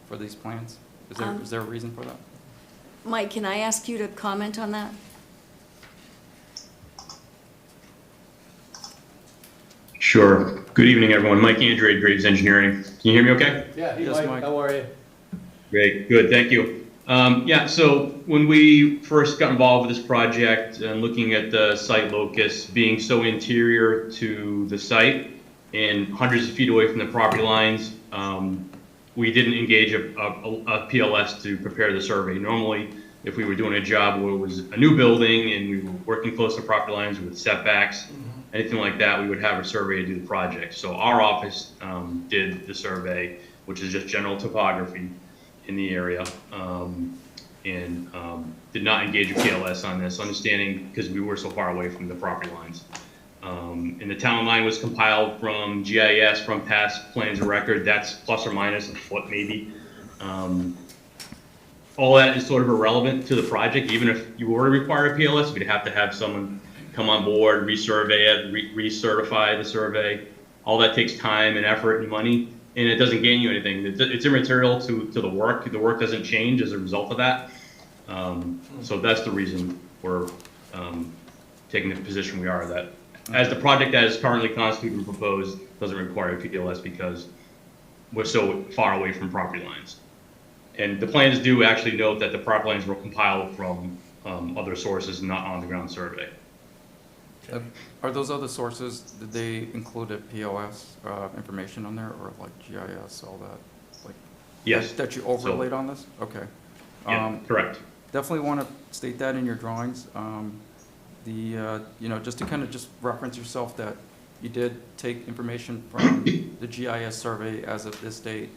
for these plans? Is there a reason for that? Mike, can I ask you to comment on that? Sure. Good evening, everyone. Mike Andrade, Graves Engineering. Can you hear me okay? Yeah, hey, Yes, Mike, Mike. how are you? Great, good, thank you. Yeah, so when we first got involved with this project and looking at the site locus being so interior to the site and hundreds of feet away from the property lines, we didn't engage a PLS to prepare the survey. Normally, if we were doing a job where it was a new building and we were working close to property lines with setbacks, anything like that, we would have a survey to do the project. So our office did the survey, which is just general topography in the area, and did not engage a PLS on this, understanding because we were so far away from the property lines. And the town line was compiled from GIS from past plans of record. That's plus or minus a foot maybe. All that is sort of irrelevant to the project. Even if you were to require a PLS, we'd have to have someone come on board, resurvey it, recertify the survey. All that takes time and effort and money, and it doesn't gain you anything. It's immaterial to the work. The work doesn't change as a result of that. So that's the reason we're taking the position we are, that as the project as currently constituted and proposed doesn't require a PLS because we're so far away from property lines. And the plans do actually note that the property lines were compiled from other sources, not on the ground survey. Are those other sources, did they include a POS information on there, or like GIS, all that? Like Yes. that you overlaid on this? Okay. Yeah, correct. Definitely want to state that in your drawings. You know, just to kind of just reference yourself that you did take information from the GIS survey as of this date,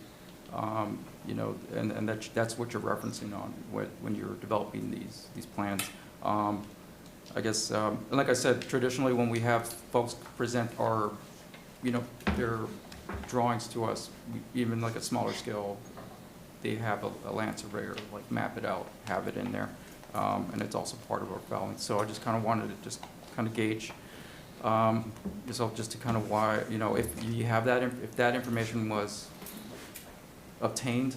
you know, and that's what you're referencing on when you're developing these plans. I guess, and like I said, traditionally when we have folks present our, you know, their drawings to us, even like a smaller scale, they have a land surveyor like map it out, have it in there, and it's also part of our filing. So I just kind of wanted to just kind of gauge yourself just to kind of why, you know, if you have that, if that information was obtained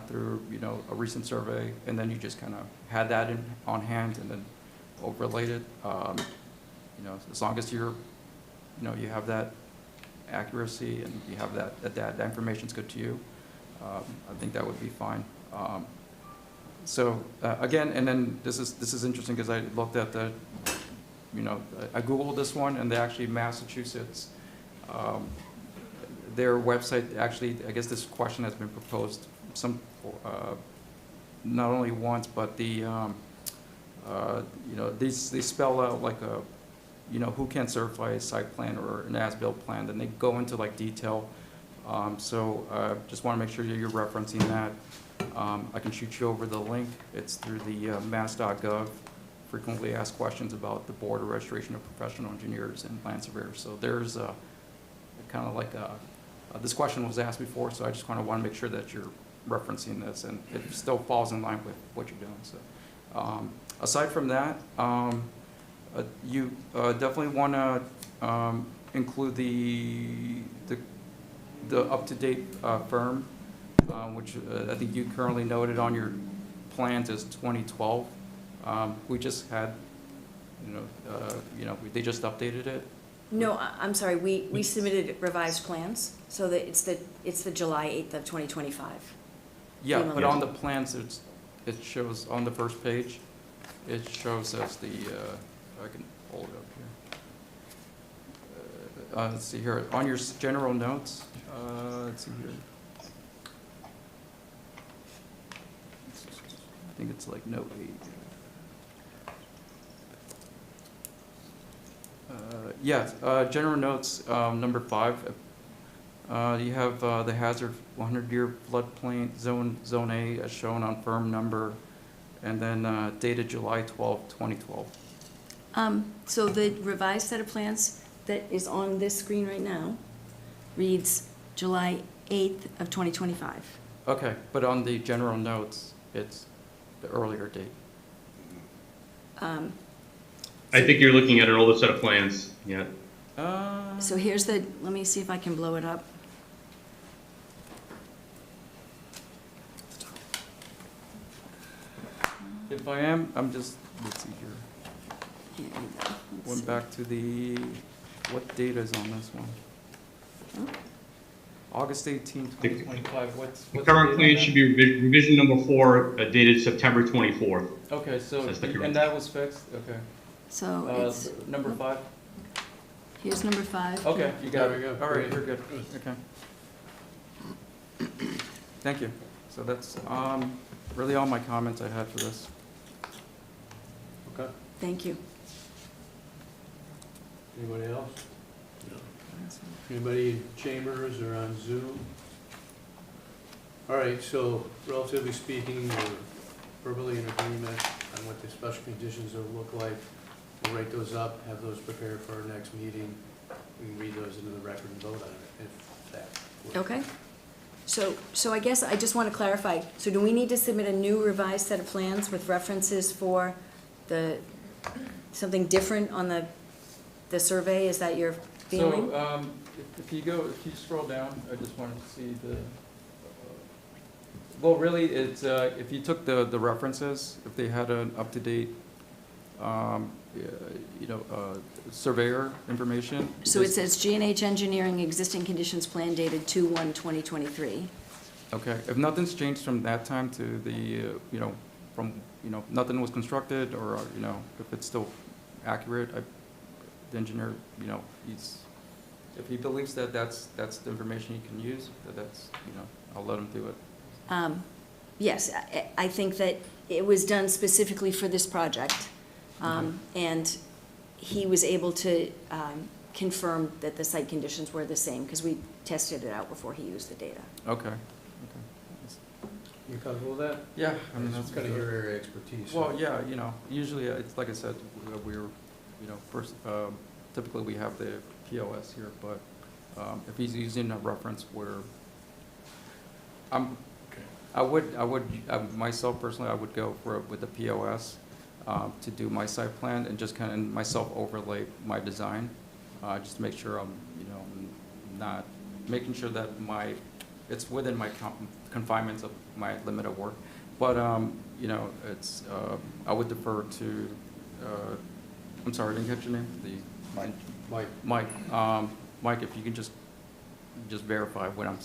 through, you know, a recent survey, and then you just kind of had that on hand and then overlaid it, you know, as long as you're, you know, you have that accuracy and you have that information's good to you, I think that would be fine. So again, and then this is interesting because I looked at the, you know, I Googled this one, and they actually, Massachusetts, their website actually, I guess this question has been proposed not only once, but the you know, they spell out like a, you know, who can certify a site plan or an as-built plan, then they go into like detail. So just want to make sure that you're referencing that. I can shoot you over the link. It's through the mass.gov, frequently asked questions about the Board of Registration of Professional Engineers and Land Surveyors. So there's a kind of like a, this question was asked before, so I just kind of want to make sure that you're referencing this and it still falls in line with what you're doing. So aside from that, you definitely want to include the up-to-date firm, which I think you currently noted on your plans as 2012. We just had, they just updated it. No, I'm sorry, we submitted revised plans, so that it's the July 8th of 2025. Yeah, Email. but on the plans, it shows on the first page, it shows as the, I can pull it up here. Let's see here, on your general notes, let's see here. I think it's like note 8. Yes, general notes, number 5. You have the hazard 100-year floodplain zone A as shown on firm number, and then dated July 12, 2012. So the revised set of plans that is on this screen right now reads July 8th of 2025. Okay, but on the general notes, it's the earlier date. I think you're looking at an older set of plans, yeah. So here's the, let me see if I can blow it up. If I am, I'm just, let's see here. Here you go. Let's Went see. back to the, what date is on this one? Oh. August 18, 2025, what's The the current date plan on that? should be revision number 4, dated September 24th. Okay, so, That's the correct- and that was fixed, okay. So it's, Number 5? here's number 5. Okay, you got There we it. go. All right, you're good, okay. Thank you. So that's really all my comments I had for this. Okay, Thank you. anybody else? Anybody in chambers or on Zoom? All right, so relatively speaking, we're verbally in agreement on what the special conditions will look like. We'll write those up, have those prepared for our next meeting. We can read those into the record and vote on it if that works. Okay. So I guess I just want to clarify, so do we need to submit a new revised set of plans with references for something different on the survey? Is that your feeling? So, if you scroll down, I just wanted to see the, well, really, it's, if you took the references, if they had an up-to-date, surveyor information. So it says G&H Engineering Existing Conditions Plan dated 2/1/2023. Okay, if nothing's changed from that time to the, nothing was constructed, or, if it's still accurate, the engineer, if he believes that that's the information he can use, that's, I'll let him do it. Yes, I think that it was done specifically for this project. And he was able to confirm that the site conditions were the same, because we tested it out before he used the data. Okay. You comfortable with that? Yeah, I mean, that's kind of your area of expertise. so- Well, yeah, usually, it's like I said, we're, first, typically we have the POS here, but if he's using a reference where, myself personally, I would go with the POS to do my site plan and just kind of myself overlay my design, just to make sure I'm, not making sure that it's within my confinements of my limit of work. But, it's, I would defer to, I'm sorry, I didn't catch your name? Mike. Mike, if you can just verify when I'm,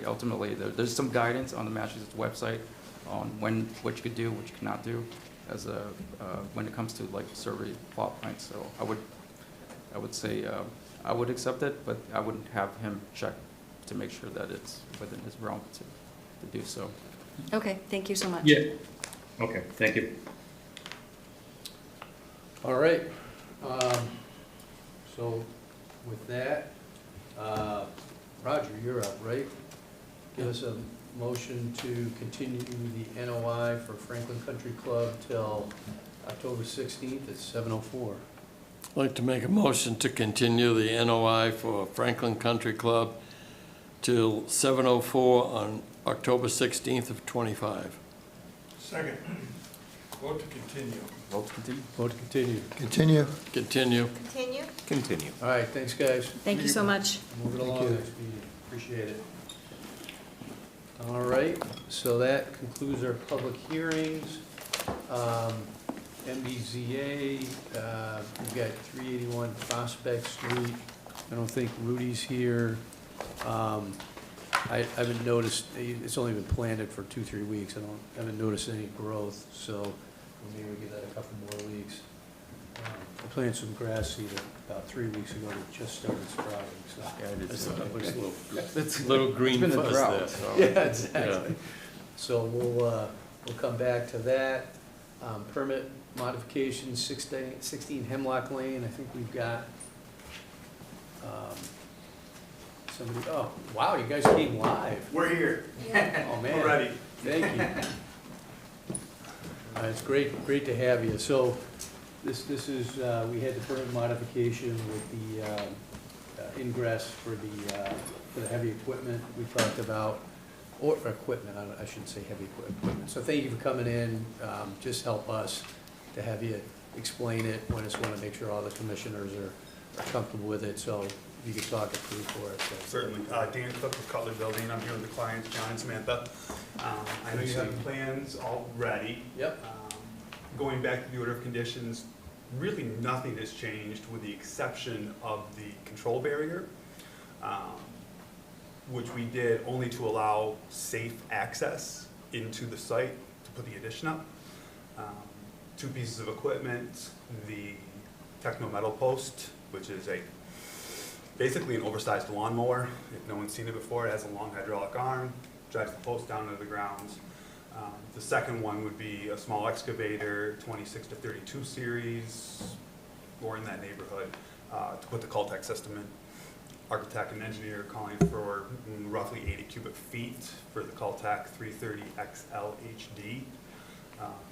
ultimately, there's some guidance on the Massachusetts website on what you could do, what you cannot do, as when it comes to like survey plot plans. So I would say, I would accept it, but I would have him check to make sure that it's within his realm to do so. Okay, thank you so much. Yeah. Okay, thank you. All right, so with that, Roger, you're up, right? Give us a motion to continue the NOI for Franklin Country Club till October 16th at 7:04. I'd like to make a motion to continue the NOI for Franklin Country Club till 7:04 on October 16th of '25. Second. Vote to continue. Vote to continue. Vote to continue. Continue. Continue. Continue? Continue. All right, thanks, guys. Thank you so much. Move it Thank along you. next meeting. Appreciate it. All right, so that concludes our public hearings. MBZA, we've got 381 Prospect Street. I don't think Rudy's here. I haven't noticed, it's only been planted for 2-3 weeks. I haven't noticed any growth, so maybe we give that a couple more weeks. I planted some grass seed about 3 weeks ago that just started sprouting, so. Yeah, it is. That looks a little green It's been a fuzz drought, there. so. Yeah, exactly. So we'll come back to that. Permit modification, 16 Hemlock Lane, I think we've got somebody, oh, wow, you guys came live. We're here. Oh, man. We're ready. Thank you. It's great to have you. So this is, we had the permit modification with the ingress for the heavy equipment we talked about, or equipment, I shouldn't say heavy equipment. So thank you for coming in. Just help us to have you explain it. We just want to make sure all the commissioners are comfortable with it. So if you could talk it through for us. Certainly. Dan Cook with Cutler Building. I'm here with the clients, John and Samantha. I know you have plans already. Yep. Going back to the order of conditions, really nothing has changed with the exception of the control barrier, which we did only to allow safe access into the site to put the addition up. 2 pieces of equipment, the Techno Metal Post, which is basically an oversized lawnmower. If no one's seen it before, it has a long hydraulic arm, drives the post down to the ground. The second one would be a small excavator, 26 to 32 series, or in that neighborhood, to put the Cultec system in. Architect and engineer calling for roughly 80 cubic feet for the Cultec 330 XL HD.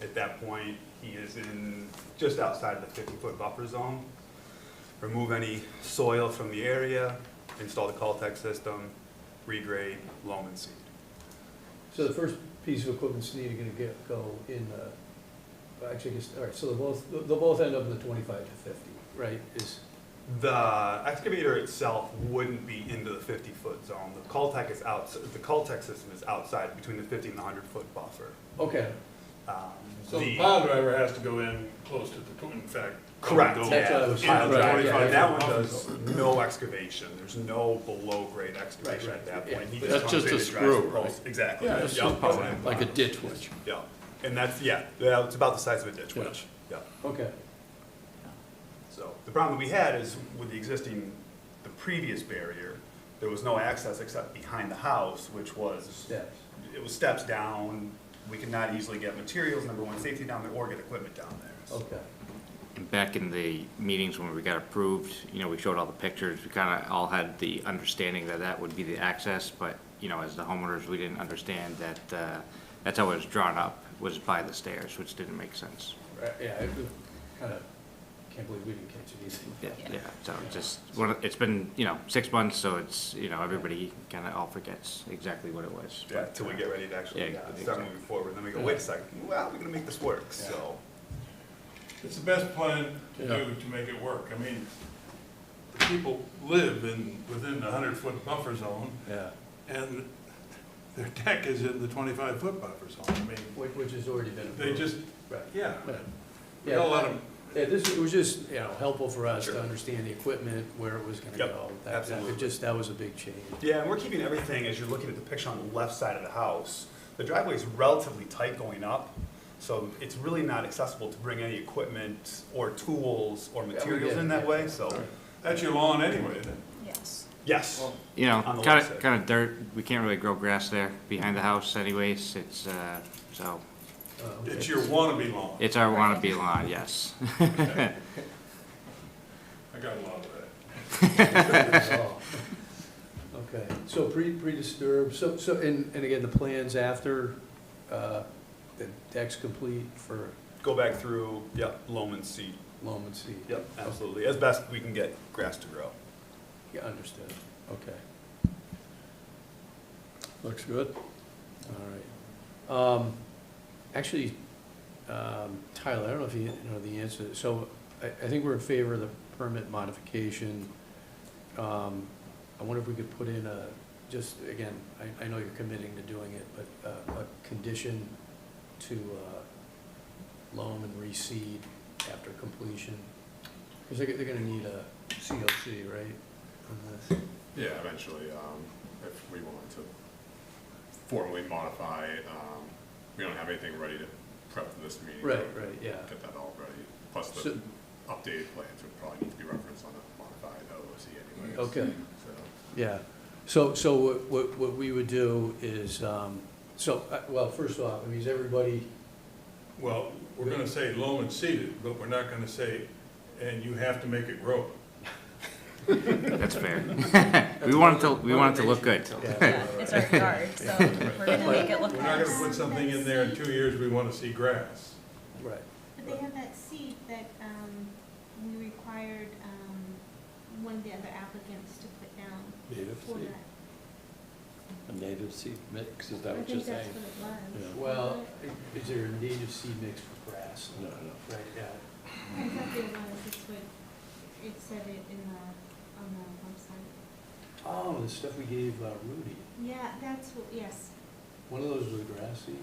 At that point, he is in just outside of the 50-foot buffer zone. Remove any soil from the area, install the Cultec system, regrade, loam and seed. So the first piece of equipment's needed to go in actually, all right, so they'll both end up in the 25 to 50, right? The excavator itself wouldn't be into the 50-foot zone. The Cultec is out. The Cultec system is outside between the 50 and the 100-foot buffer. Okay. So the pile driver has to go in close to in fact. Correct. Go That's what I was into the thinking. Right, 25 And that one buffer does zone. no excavation. There's no below-grade excavation Right, at that yeah. point. He That's comes just in a and drives screw, the post. right? Exactly. Yeah, Yep. it's Like a ditch witch. Yeah, and that's, yeah, it's about the size of a ditch witch. Yeah. Okay. So the problem that we had is with the previous barrier, there was no access except behind the house, which was, Steps. it was steps down. We could not easily get materials, number one, safety down there, or get equipment down there. So Okay. Back in the meetings when we got approved, we showed all the pictures, we kind of all had the understanding that that would be the access, but, as the homeowners, we didn't understand that, that's how it was drawn up, was by the stairs, which didn't make sense. Right, yeah, I kind of can't believe we didn't catch it easy. Yeah, so it's been, 6 months, so it's, everybody kind of all forgets exactly what it was. yeah, until we get ready to actually Yeah, start exactly. moving forward. Then we go, wait a second, well, we're gonna make this work, so. It's the best plan to Yeah. do to make it work. I mean, the people live within the 100-foot buffer zone, Yeah. and their deck is in the 25-foot buffer zone. I mean, Which has already been approved. they just, Right. yeah. Right. We gotta let them, Yeah, it was just, helpful for us to understand the equipment, where it was gonna Yep, go. absolutely. That was a big change. Yeah, and we're keeping everything, as you're looking at the picture on the left side of the house, the driveway is relatively tight going up, so it's really not accessible to bring any equipment or tools or materials get it, in that yeah. way, so, that's your lawn anyway, isn't it? Yes. yes. On the Kind left of dirt, we can't really grow grass there behind the house anyways, it's, so, okay. It's your wannabe lawn. It's our wannabe lawn, yes. I got a lot of that. Oh. Okay, so pre-disturbed, so, and again, the plans after, the deck's complete for Go back through, yep, loam and seed. loam and seed? Yep, absolutely, as best we can get grass to grow. Yeah, understood, okay, Looks good. all right. Actually, Tyler, I don't know if you know the answer, so I think we're in favor of the permit modification. I wonder if we could put in a, just, again, I know you're committing to doing it, but a condition to loam and reseed after completion? Because they're gonna need a COC, right, on this? Yeah, eventually, if we wanted to formally modify, we don't have anything ready to prep for this meeting. Right, right, yeah. Get that all ready, plus the So- updated plans would probably need to be referenced on a modified OOC anyways. Okay. So, Yeah, so what we would do is, well, first off, I mean, is everybody, Well, we're gonna say loam and seeded, but we're not gonna say, and you have to make it grow. That's fair. We want it to look good. yeah, It's our yard, so we're gonna make it look We're not nice. gonna put something in there in 2 years, we wanna see grass. right, But they have that seed that, we required, one of the other applicants to put down Native for seed, that. a native seed mix, is that I what you're think that's saying? what it was. Yeah. well, is there a native seed mix for grass? No. Right, yeah, I thought there was, it's what, it said it in the, on the website. oh, the stuff we gave Rudy, Yeah, that's what, yes. one of those was grass seed?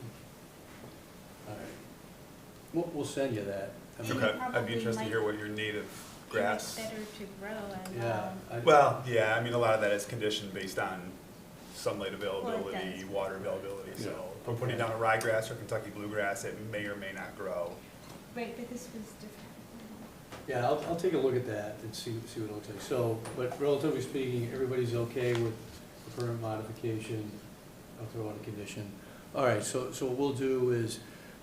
All right, we'll send you that. I mean, And Okay, I'd probably be interested to might- hear what your native And grass. it's better to grow and, Yeah. I- Well, yeah, I mean, a lot of that is conditioned based on sunlight Well, availability, it does. water availability, so if we're putting Okay. down a ryegrass or Kentucky bluegrass, it may or may not grow. right, but this was different. Yeah, I'll take a look at that and see what it looks like. So, but relatively speaking, everybody's okay with the permit modification? I'll throw out a condition. All right, so what we'll do is,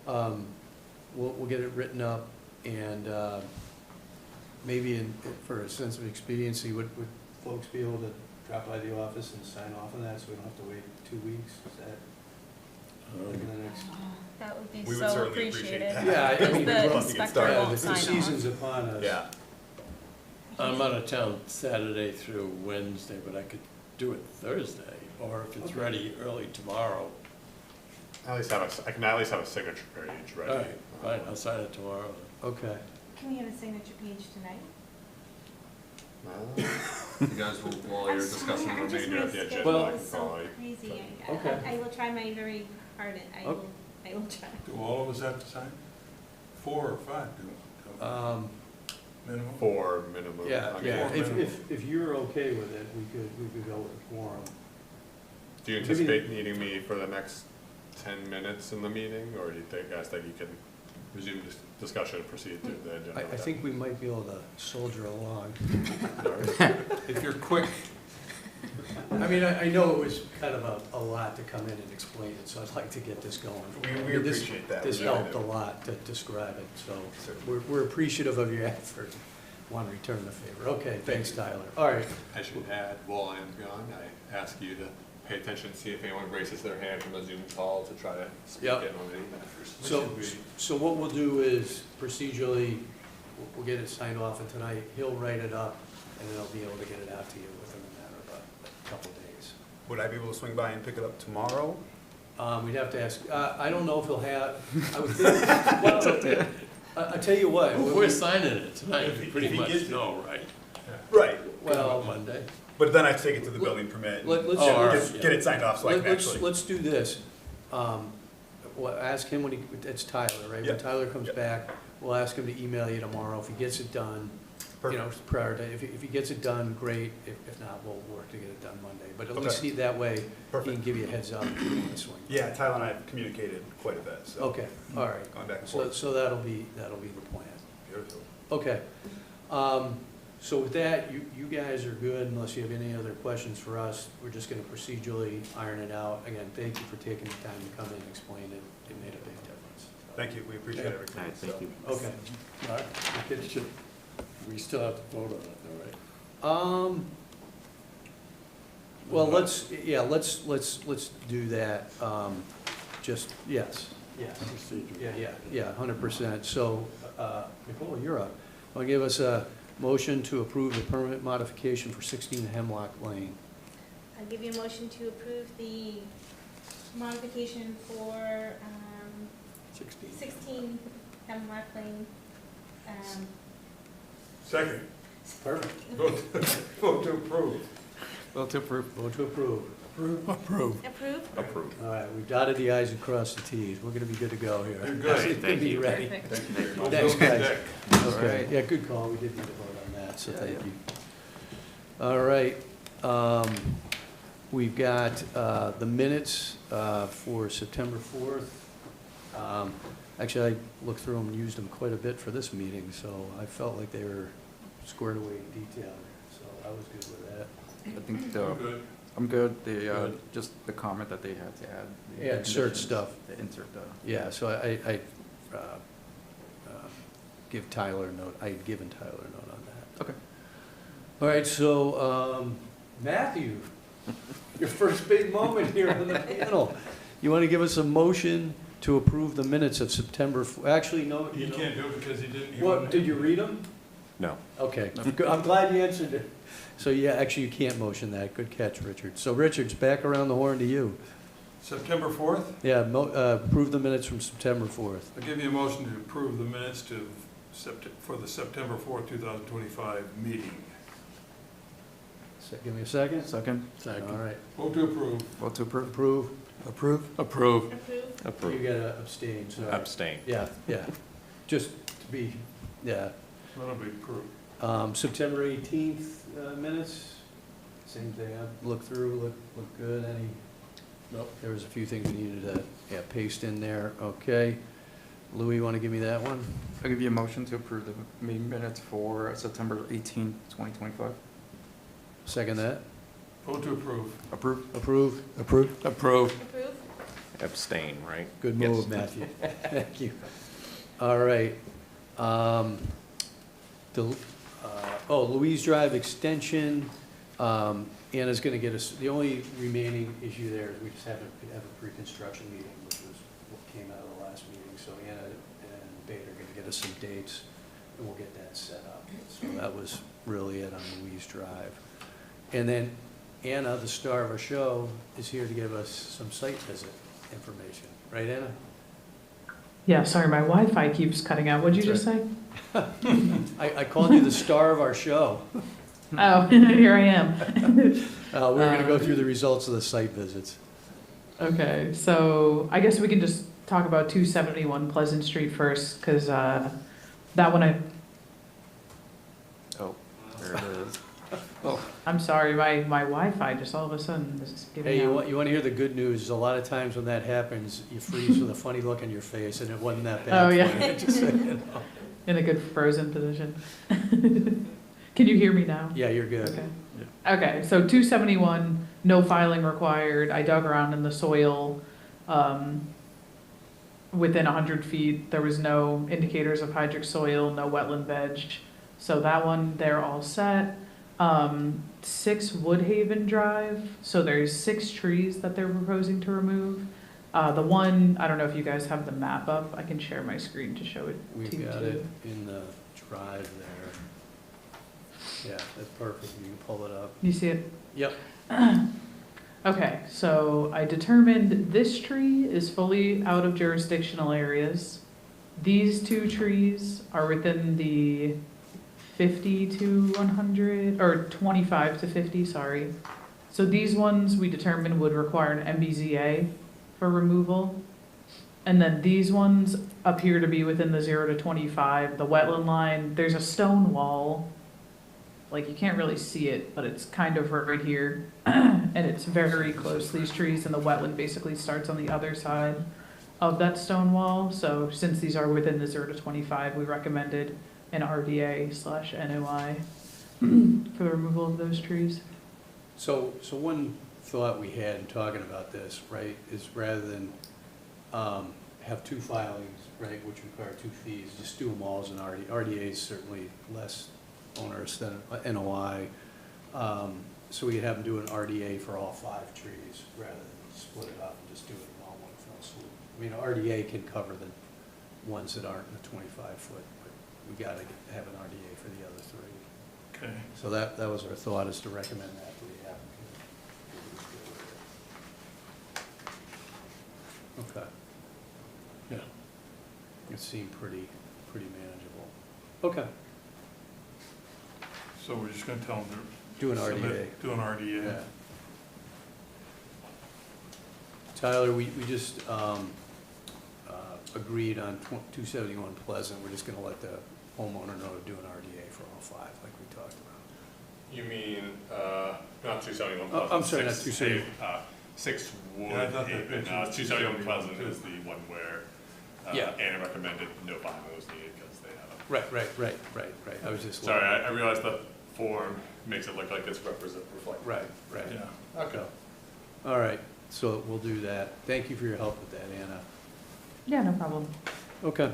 we'll get it written up and, maybe for a sense of expediency, would folks be able to drop by the office and sign off on that so we don't have to wait 2 weeks? Is that like in the next? That would be We would so certainly appreciate appreciated. that. Yeah, I Because mean, the we'd love to get inspector started. Yeah, won't the sign off. season's upon us. Yeah, I'm out of town Saturday through Wednesday, but I could do it Thursday, or if it's Okay. ready early tomorrow. I can at least have a signature page ready. All right, fine, I'll sign it tomorrow. Okay. Can we have a signature page tonight? You guys will, while you're discussing the I'm just remainder of the my agenda, schedule I can is so call you. crazy. Okay. I will try my very hardest. I Okay. will try. Do all of us have to sign? 4 or 5 do, minimum? 4 minimum. Yeah, I mean, yeah, minimum. if you're okay with it, we could go with a quorum. Do you anticipate needing me for the next 10 minutes in the meeting, or do you guys think you can resume discussion and proceed to the agenda? I think we might be able to soldier along. If you're quick, I mean, I know it was kind of a lot to come in and explain it, so I'd like to get this going. We I mean, this- appreciate that. This We really helped do. a lot to describe it, so Certainly. we're appreciative of your effort. Want to return the favor. Okay, thanks, Tyler. All right, I should add, while I'm gone, I ask you to pay attention, see if anyone raises their hand from a Zoom call to try to speak in on Yep. any matters. so what we'll do is procedurally, we'll get it signed off, and tonight, he'll write it up, and then I'll be able to get it out to you within a matter of a couple days. Would I be able to swing by and pick it up tomorrow? We'd have to ask, I don't know if he'll have, I would think, I tell you what. We're signing it tonight, If he- you pretty if he much gets it. know, right? Right, Well, Monday. but then I take it to the building permit and let's, Oh, all right. get it signed off so I can let's, actually. let's do this. Well, ask him when it's Tyler, right? When Yep. Tyler comes Yep. back, we'll ask him to email you tomorrow. If he gets it done, you know, Perfect. prior to, if he gets it done, great. If not, we'll work to get it done Monday. But at least Okay. that way, he can Perfect. give you a heads up if you want to swing. Yeah, Tyler and I have communicated quite a bit, so. Okay, all right. Going back and So, forth. so that'll be the plan. Beautiful. Okay. So with that, you guys are good unless you have any other questions for us. We're just gonna procedurally iron it out. Again, thank you for taking the time to come in and explain it. It made a big difference. Thank you, we appreciate Okay. everything. All right, thank you. Okay. Mark, we still have to vote on it, though, right? Well, let's do that, just, yes. Yes. Procedure. Yeah, 100%. So, Nicole, you're up. Want to give us a motion to approve the permit modification for 16 Hemlock Lane? I'll give you a motion to approve the modification for, 16 Hemlock Lane. Second, Perfect. vote to approve. Vote to approve. Vote to approve. Approve. Approve? All right, we've dotted the i's and crossed the t's. We're going to be good to go here. You're good. Thank you. Ready. Perfect. Thanks, guys. Dick. Okay, yeah, good call. We did need to vote on that, so thank you. All right, we've got the minutes for September 4th. Actually, I looked through them and used them quite a bit for this meeting, so I felt like they were squared away in detail, so I was good with that. I think I'm good. I'm good. The, Good. just the comment that they had to add. the Yeah, insert conditions, stuff. The insert, Yeah, so I give Tyler a note, I had given Tyler a note on that. Okay. All right, so, Matthew, your first big moment here on the panel. You want to give us a motion to approve the minutes of September, actually, no, You can't do it because he didn't. What, did you read them? No. Okay, good. I'm glad you answered it. So, yeah, actually, you can't motion that. Good catch, Richard. So, Richard's back around the horn to you. September 4th? Yeah, approve the minutes from September 4th. I'll give you a motion to approve the minutes for the September 4th, 2025 meeting. Give me a second. Second. All right. Vote to approve. Vote to approve. Approve. Approve? Approve. Approve? You gotta abstain, sorry. Abstain. Yeah, yeah. Just to be, yeah. That'll be approved. September 18th minutes, same thing. I looked through, looked good. Any? Nope. There was a few things we needed to, yeah, paste in there. Okay. Louis, you want to give me that one? I'll give you a motion to approve the meeting minutes for September 18th, 2025. Second that. Vote to approve. Approve. Approve. Approve? Approve. Approve? Abstain, right? Good Yes. move, Matthew. Thank you. All right. Louise Drive Extension, Anna's gonna get us, the only remaining issue there is we just have a pre-construction meeting, which was what came out of the last meeting. So Anna and Beta are gonna get us some dates, and we'll get that set up. So that was really it on Louise Drive. And then Anna, the star of our show, is here to give us some site visit information. Right, Anna? Yeah, sorry, my Wi-Fi keeps cutting out. What'd you just say? I called you the star of our show. Oh, here I am. We're gonna go through the results of the site visits. Okay, so I guess we can just talk about 271 Pleasant Street first, because that one Oh, there it is. I'm sorry, my Wi-Fi just all of a sudden is giving Hey, you out. want to hear the good news? A lot of times when that happens, you freeze with a funny look on your face, and it wasn't that bad. Oh, for yeah. you, just so you know. In a good frozen position. Can you hear me now? Yeah, you're good. Okay. Okay, so 271, no filing required. I dug around in the soil. Within 100 feet, there was no indicators of hydric soil, no wetland veg. So that one, they're all set. 6 Woodhaven Drive, so there's 6 trees that they're proposing to remove. The one, I don't know if you guys have the map up. I can share my screen to show it to you We've got too. it in the drive there. Yeah, that's perfect. You can pull it up. You see it? Yep. Okay, so I determined this tree is fully out of jurisdictional areas. These 2 trees are within the 50 to 100, or 25 to 50, sorry. So these ones we determined would require an MBZA for removal. And then these ones appear to be within the 0 to 25. The wetland line, there's a stone wall. Like, you can't really see it, but it's kind of right here. And it's very close, these trees, and the wetland basically starts on the other side of that stone wall. So since these are within the 0 to 25, we recommended an RDA/NOI for the removal of those trees. So one thought we had in talking about this, right, is rather than have two filings, right, which require two fees, just do them all as an RDA. RDA is certainly less onerous than a NOI. So we could have them do an RDA for all 5 trees, rather than split it up and just do it in all one fell swoop. I mean, RDA can cover the ones that aren't in the 25-foot, but we gotta have an RDA for the other 3. Okay. So that was our thought, is to recommend that to the applicant. Okay. Yeah. It seemed pretty manageable. Okay. So we're just gonna tell them to. Do an RDA. Submit- Do an RDA. Yeah. Tyler, we just agreed on 271 Pleasant. We're just gonna let the homeowner know to do an RDA for all 5, like we talked about. You mean, not 271 Oh, Pleasant? I'm sorry, not 6 270. 6 Wood, Yeah, I thought that Haven, picture was 271 Pleasant 271 is the one where, Yeah. Anna recommended no filing was needed because they have a. Right. I was just. Sorry, I realized the form makes it look like it's reflected. Right. Yeah. Okay. All right, so we'll do that. Thank you for your help with that, Anna. Yeah, no problem. Okay.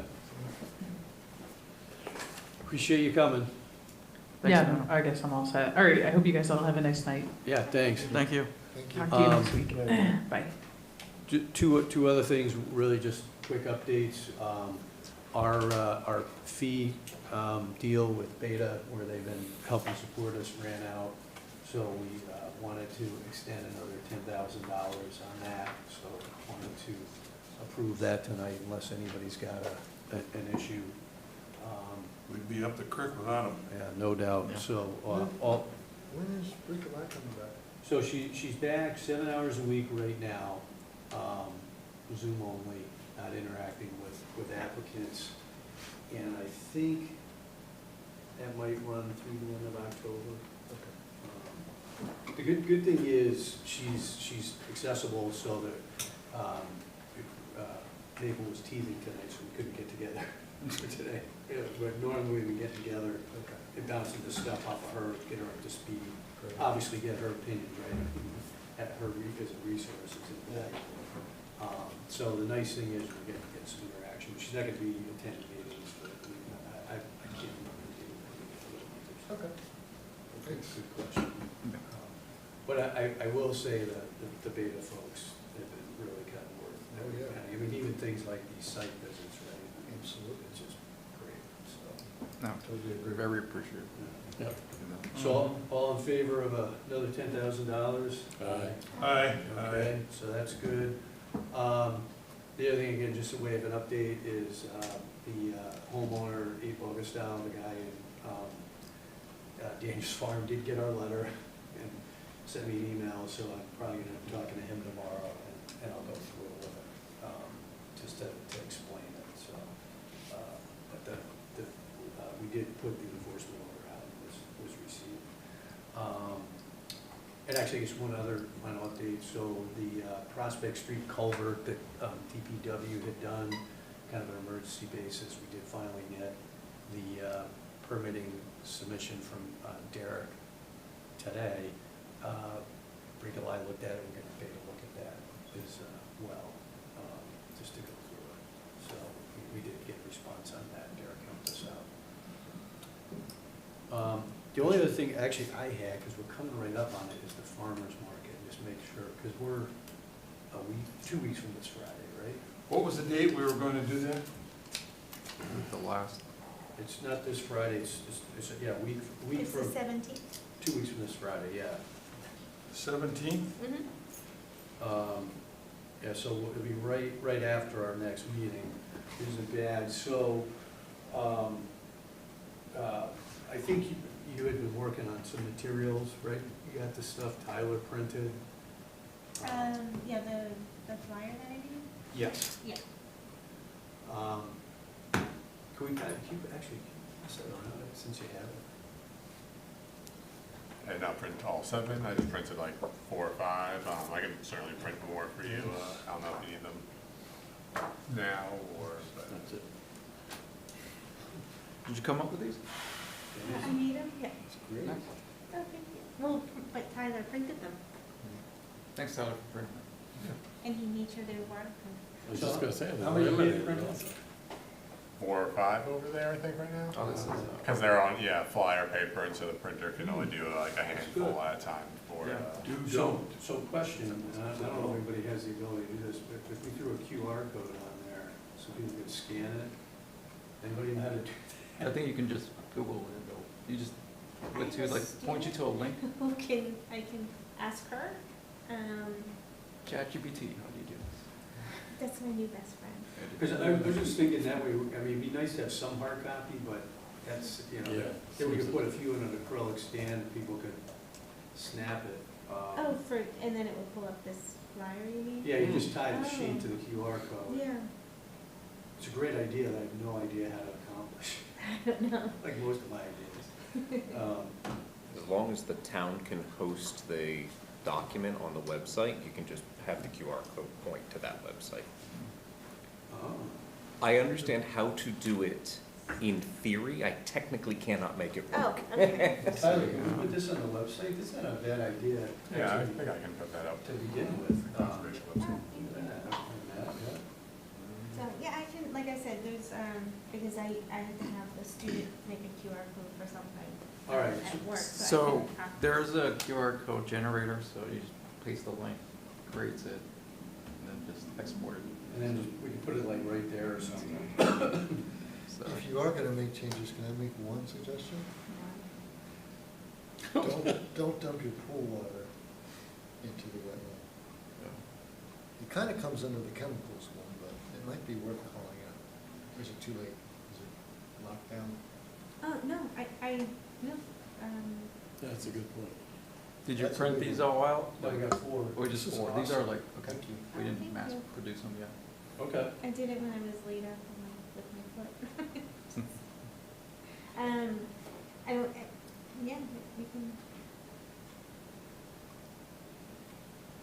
Appreciate you coming. Yeah, no, I guess I'm all set. All right, I hope you guys all have a nice night. Yeah, thanks. Thank you. Talk to you next week. Bye. Two other things, really just quick updates. Our fee deal with Beta, where they've been helping support us, ran out. So we wanted to extend another $10,000 on that. So wanted to approve that tonight unless anybody's got an issue. We'd be up the creek without them. Yeah, no doubt. So When is Bricolage coming back? So she's back 7 hours a week right now, Zoom only, not interacting with applicants. And I think that might run through the end of October. The good thing is she's accessible, so that Maple was teething tonight, so we couldn't get together today. But normally we get together and bounce the stuff off of her, get her up to speed. Obviously get her opinion, right? At her as a resource is invaluable. So the nice thing is we're getting to get some interaction. She's not gonna be attending meetings, but I can't remember. Okay. Thanks. Good question. But I will say that the Beta folks have been really kind of worth it. Oh, yeah. I mean, even things like these site visits, right? Absolutely. It's just great, so. No, Totally agree. very appreciative. Yep. So all in favor of another $10,000? Aye. Okay, so that's good. The other thing, again, just a way of an update, is the homeowner, 8 Augustale, the guy in Daniel's Farm, did get our letter and sent me an email, so I'm probably gonna be talking to him tomorrow, and I'll go through it with him, just to explain it, so. But we did put the enforcement order out, and was received. And actually, just one other final update, so the Prospect Street culvert that DPW had done, kind of an emergency basis, we did finally get the permitting submission from Derek today. Bricolage looked at it, we're gonna take a look at that as well, just to go through it. So we did get a response on that, Derek helped us out. The only other thing actually I had, because we're coming right up on it, is the farmer's market, just make sure, because we're 2 weeks from this Friday, right? What was the date we were going to do that? The last, It's not this Friday, it's yeah, a week It's the from, 17th. 2 weeks from this Friday, yeah. 17th? Yeah, so it'll be right after our next meeting, isn't bad. So, I think you had been working on some materials, right? You got the stuff Tyler printed? Yeah, the flyer that I did? Yes. Yeah. Can we kind of keep, actually, pass that around since you have it? I did not print all 7, I just printed like 4 or 5. I can certainly print more for you. I don't know if you need them now or, but. That's it. did you come up with these? I made them, yeah. That's great. Nice. Oh, thank you. Well, but Tyler printed them, Thanks, Tyler, for bringing and he made sure they were waterproof. I was just gonna say, How many they're you limited. printed? 4 or 5 over there, I think, right now. Oh, this is, Because they're on, yeah, flyer paper, and so the printer can only do like a handful good. at a time for, Yeah. So question, and I don't know if everybody has the ability to do this, but if we threw a QR code on there, so people could scan it, anybody know how to do I think you can just Google it, though. You just, went to, like, point you to a link, I can ask her. ChatGPT, how do you do this? That's my new best friend. Because I was just thinking that way, I mean, it'd be nice to have some hard copy, but that's, you know, Yeah. if we could put a few in an acrylic stand, people could snap it. Oh, and then it will pull up this flyer, you mean? Yeah, you just tie the sheet to the QR code. Yeah, It's a great idea that I have no idea how to accomplish, I don't know. like most of my ideas. As long as the town can host the document on the website, you can just have the QR code point to that website. Oh. I understand how to do it in theory. I technically cannot make it Oh, work. okay. Tyler, can we put this on the website? That's not a bad idea. yeah, I actually, think I can put that up to begin with. the conservation website. So, yeah, I can, like I said, there's, because I had to have the student make a QR code for something. All right, At work, so I So, can have- there's a QR code generator, so you just paste the link, creates it, and then just export it. And then we can put it like right there or something. So, If you are gonna make changes, can I make one suggestion? Don't dump your pool water into the wetland. It kinda comes under the chemicals one, but it might be worth calling out. Or is it too late? Is it locked down? Oh, no, no, That's a good point. did you That's a print good these one. all out? I got 4. Or just This is 4? These are awesome. like, okay, Thank you. we didn't Thank mass you. produce them yet. Okay. I did it when I was laid up with my foot. I don't, yeah, we can,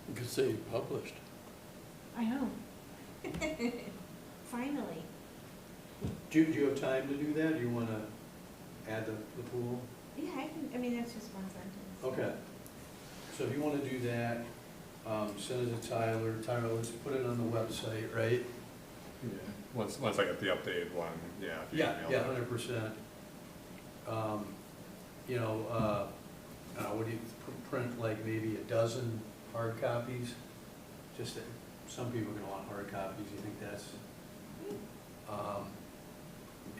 You could say published. I know. Finally. Do you have time to do that? Do you want to add the pool? Yeah, I mean, that's just one sentence. Okay. So if you want to do that, send it to Tyler. Tyler, let's put it on the website, right? Yeah. Once I get the updated one, yeah. if you Yeah, email yeah, it. 100%. You know, what do you, print like maybe a dozen hard copies? Just that, some people are gonna want hard copies, you think that's,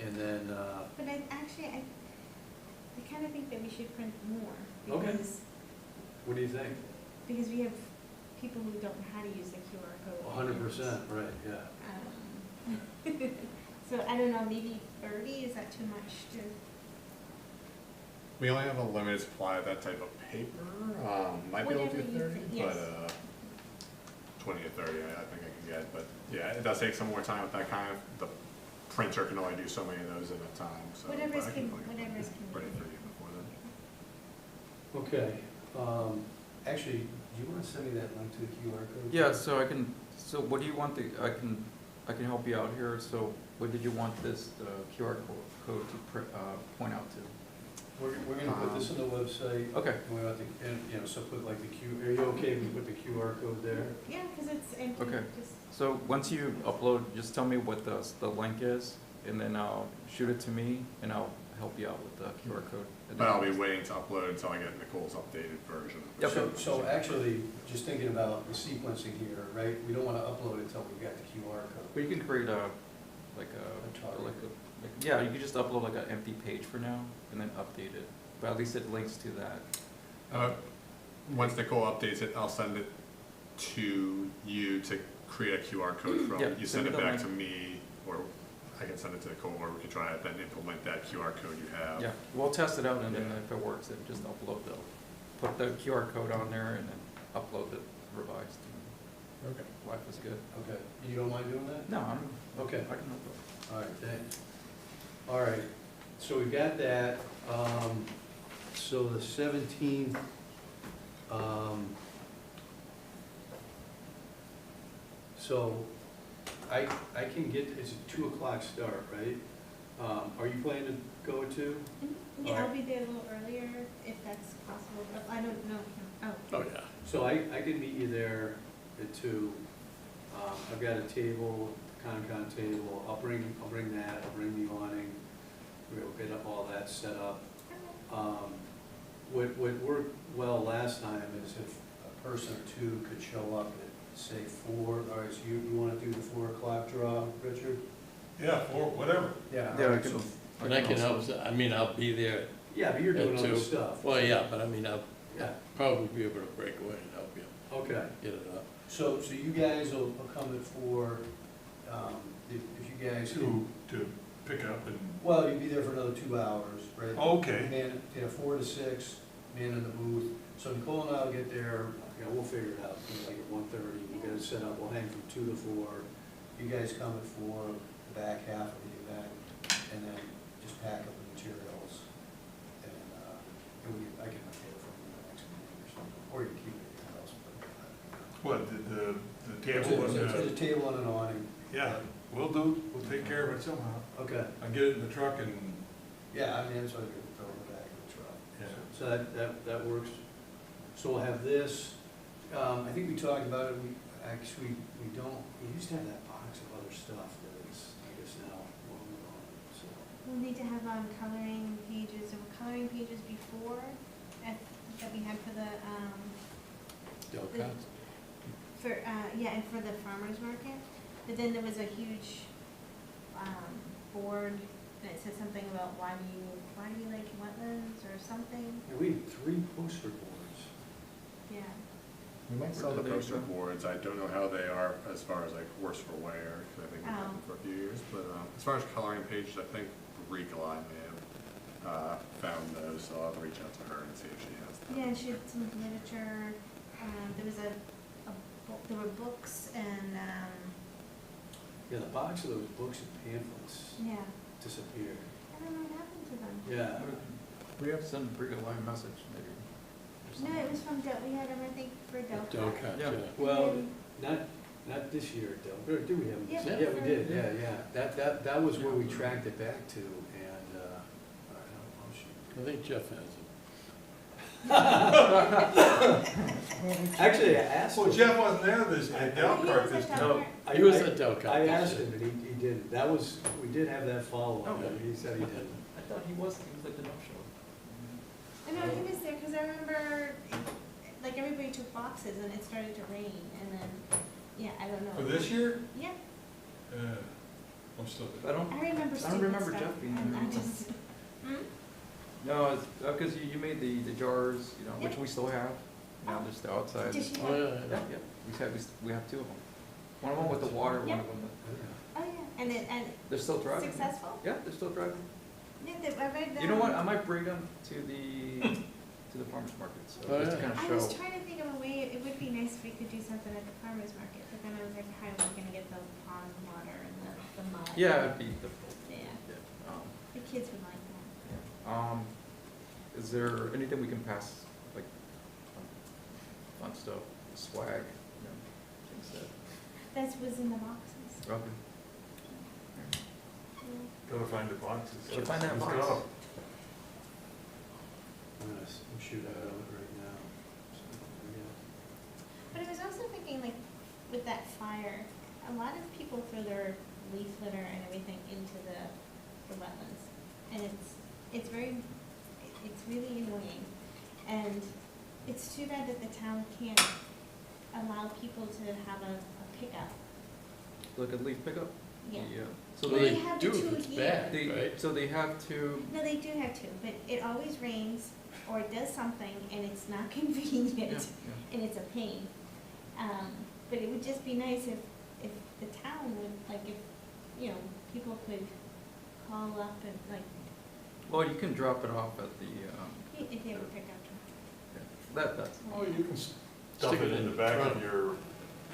and then, But I kind of think that we should print more. Okay. Because, what do you think? because we have people who don't know how to use the QR code. 100%, right, yeah. So I don't know, maybe 30, is that too much to? We only have a limited supply of that type of paper. Might be able to Whatever do you 30, think, yes. but 20 to 30, I think I can get. But yeah, it does take some more time with that kind of. The printer can only do so many of those at a time. So but Whatever's I can whatever's ready convenient. for you before then. Okay, actually, do you want to send me that link to the QR code? Yeah, so I can, so what do you want I can help you out here. So what did you want this QR code to point out to? We're gonna put this on the website. Okay. And we want to, and, you know, so put like are you okay if we put the QR code there? Yeah, because it's empty. Okay. Just, So once you upload, just tell me what the link is, and then I'll shoot it to me, and I'll help you out with the QR code. But I'll be waiting to upload until I get Nicole's updated version. Yep. So actually, just thinking about the sequencing here, right, we don't want to upload it until we've got the QR code. But you can create target. yeah, you can just upload like an empty page for now, and then update it. But at least it links to that. Once Nicole updates it, I'll send it to you to create a QR code from. Yeah, You send send me it the back link. to me, or I can send it to Nicole, or we can try it, then implement that QR code you have. Yeah, we'll test it out, and then Yeah. if it works, then just put the QR code on there, and then upload it revised. Okay. Life is good. Okay, you don't mind doing that? No, I'm, Okay. I can help out. All right, thanks. All right, so we've got that. So the 17th, so I can get, it's a 2 o'clock start, right? Are you planning to go at 2? yeah, All I'll right. be there a little earlier if that's possible, but I don't know. Oh. Oh, yeah. So I can meet you there at 2. I've got a table, Concon table, I'll bring that, I'll bring the awning, we'll get all that set up. What worked well last time is if a person or two could show up at, say, 4, all right, so you wanna do the 4 o'clock draw, Richard? Yeah, or whatever. Yeah. Yeah, all I right, can- so- And I can help, I mean, I'll be there Yeah, but you're doing at other 2. stuff. Well, yeah, but I mean, I'll probably be able to break away and help you Okay. get it up. So you guys will come at 4, if you guys can, To pick up and, well, you'll be there for another 2 hours, right? okay. Man, 4 to 6, man in the booth. So Nicole and I'll get there, we'll figure it out, like at 1:30, we'll get it set up, we'll hang from 2 to 4. You guys come at 4, the back half of the event, and then just pack up the materials. And I can pay it from the next meeting or something, or you can keep it in your house. What, the table and There's a the, table and an awning. yeah, we'll take care of it somehow. Okay. I get it in the truck and, Yeah, I mean, that's what I'm gonna throw in the back of the truck. Yeah. So that works. So we'll have this, I think we talked about it, we used to have that box of other stuff that is, I guess now, long gone, so. We'll need to have, coloring pages, there were coloring pages before, that we had for the, Del The- Cuts? and for the farmer's market, but then there was a huge, board, and it said something about why do you like wetlands or something, And we had 3 poster boards. yeah. We might Some sell of the the poster boards, I don't know how they are as far as like worse for wear, because I think we've had them for a few years, but as far as coloring pages, I think Rico I may have found those, so I'll reach out to her and see if she has them. Yeah, and she had some literature, there was there were books and, Yeah, the box of those books and pamphlets yeah, disappeared. I don't know what happened to them. Yeah. We have to send Brig a line message, maybe. or No, something. it was from we had them, I think, for Del Delphi. Cuts, Yeah. yeah. Well, not this year, Del, or do we have them? Yeah, Yeah, we for- did, yeah. That was where we tracked it back to, and, I don't know, shoot. I think Jeff has it. Actually, I asked him. well, Jeff wasn't there at Delcart this time. No, He was at Del Cuts. I asked him, and he didn't. That was, we did have that follow-up, Okay. and he said he didn't. I thought he was like the dump show. I know, he was there, cause I remember, like, everybody took boxes and it started to rain, and then, yeah, I don't know. For this year? Yeah, I'm still. I don't, I remember I stupid don't remember stuff, Jeff being and there. I just, no, it's, because you made the jars, you know, which Yeah. we still have, now just the outside. Did you Oh, have- yeah, Yeah, we have 2 of them. One of them with the water, one of them, oh, yeah, and they're still driving. successful? Yeah, they're still driving. Yeah, I read that. You know what, I might bring them to the farmer's market, so Oh, just to yeah. kind of I show. was trying to think of a way, it would be nice if we could do something at the farmer's market, but then I was like, how are we gonna get the pond water and the mud? Yeah, it'd be difficult. Yeah, Yeah. the kids would like that. Yeah. Is there anything we can pass, like, fun stuff, swag, you know, things that, That was in the boxes. okay. Gotta find the boxes. Should find that Let's box. go. I'm gonna shoot out of it right now. So, But I was also thinking, like, with that fire, a lot of people throw their leaf litter and everything into the wetlands. And it's really annoying. And it's too bad that the town can't allow people to have a pickup. Look at leaf pickup? Yeah. So Well, They they have do the if two it's here. bad, they, right? so they have to, No, they do have two, but it always rains or it does something and it's not convenient yeah, and it's a pain. But it would just be nice if the town would, like, if, you know, people could call up and, like, well, you can drop it off at the, if they have a pickup that's, Oh, you can stuff Stick it in the back front. of your,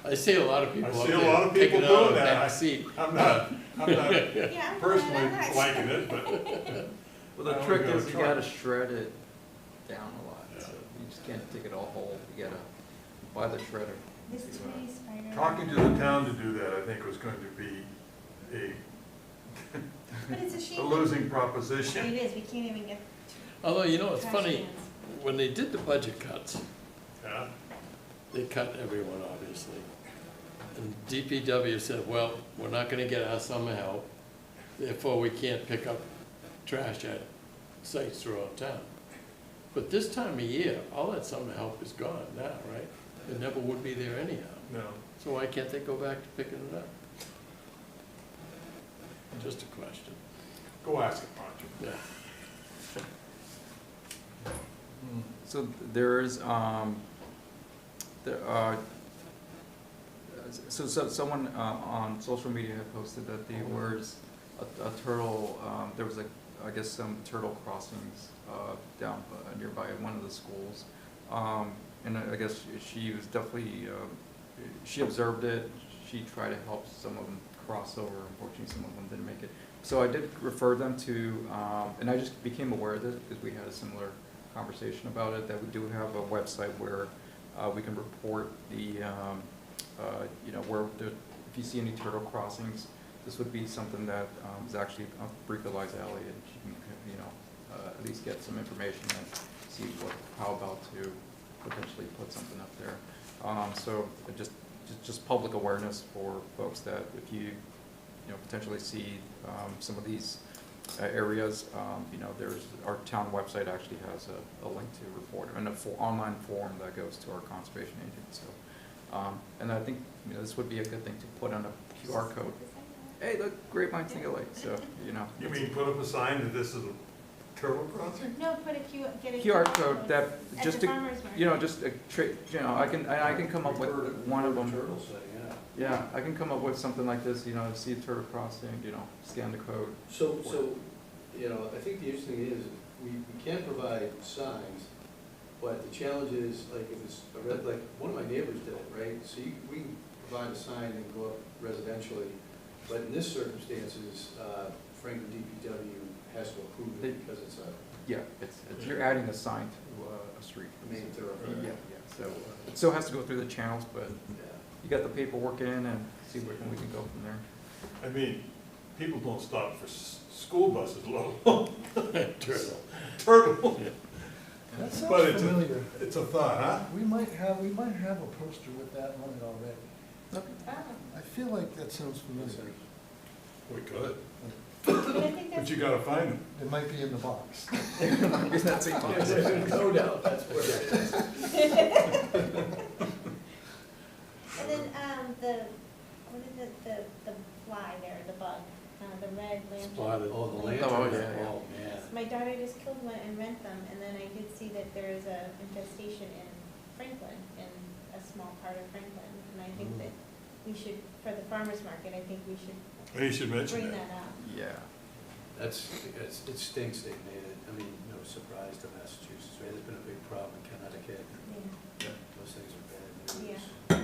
I see a lot of people I up see a there lot of people picking out doing a that. back seat. I'm not Yeah, I'm personally glad I'm not. liking it, but well, the I trick only got a is you truck. gotta shred it down a lot, so you just can't take it all whole, you gotta buy the shredder. This tiny spider. talking to the town to do that, I think was going to be But it's a shame. a losing It proposition. is, we can't even get Although, you know, it's trash funny, cans. when they did the budget cuts, Yeah. they cut everyone, obviously. And DPW said, well, we're not gonna get our summer help, therefore we can't pick up trash at sites throughout town. But this time of year, all that summer help is gone now, right? It never would be there anyhow. No. So why can't they go back to picking it up? Just a question. Go ask it, Roger. Yeah. So there's, so someone on social media had posted that there was a turtle, there was I guess some turtle crossings down nearby one of the schools. And I guess she was definitely, she observed it, she tried to help some of them cross over, unfortunately some of them didn't make it. So I did refer them to, and I just became aware of this because we had a similar conversation about it, that we do have a website where we can report the, you know, where there, if you see any turtle crossings, this would be something that is actually up Bricolai's alley, and she can, you know, at least get some information and see how about to potentially put something up there. So just public awareness for folks that if you potentially see some of these areas, you know, there's, our town website actually has a link to report, and an online form that goes to our conservation agent, so. And I think, you know, this would be a good thing to put on a QR code. Hey, look, Great Minds Think Alike, so, you know. You mean put up a sign that this is a turtle crossing? No, put a get a QR code that, at just the to, farmer's market. you know, just a you know, I can come up with one of them. Turtle setting, yeah. Yeah, I can come up with something like this, you know, see a turtle crossing, you know, scan the code. So, you know, I think the interesting thing is, we can provide signs, but the challenge is, like, if it's a red, like, one of my neighbors did it, right? So we can provide a sign and go up residentially, but in this circumstances, Franklin DPW has to approve it because it's a Yeah, it's you're adding a sign to a street. main thoroughfare. Yeah, so it still has to go through the channels, but Yeah. you got the paperwork in and see where we can go from there. I mean, people don't stop for school buses, low. Turtle. Turtle. That But sounds it's familiar. It's a thought, huh? We might have a poster with that on it already. I feel like that sounds familiar. We could, But I think but that's, you gotta find them. It might be in the box. Is that same box? No doubt, that's where it is. and then, what is it, the fly there, the bug, the red lantern. Spotted. Oh, the lantern. Oh, yeah. Oh, man. My daughter just killed one and rent them, and then I did see that there is a infestation in Franklin, in a small part of Franklin, and I think that we should, for the farmer's market, I think we should You should mention bring that. that up. Yeah. It stinks they made it. I mean, no surprise to Massachusetts, right? There's been a big problem in Connecticut. Yeah, Those things are bad news. yeah,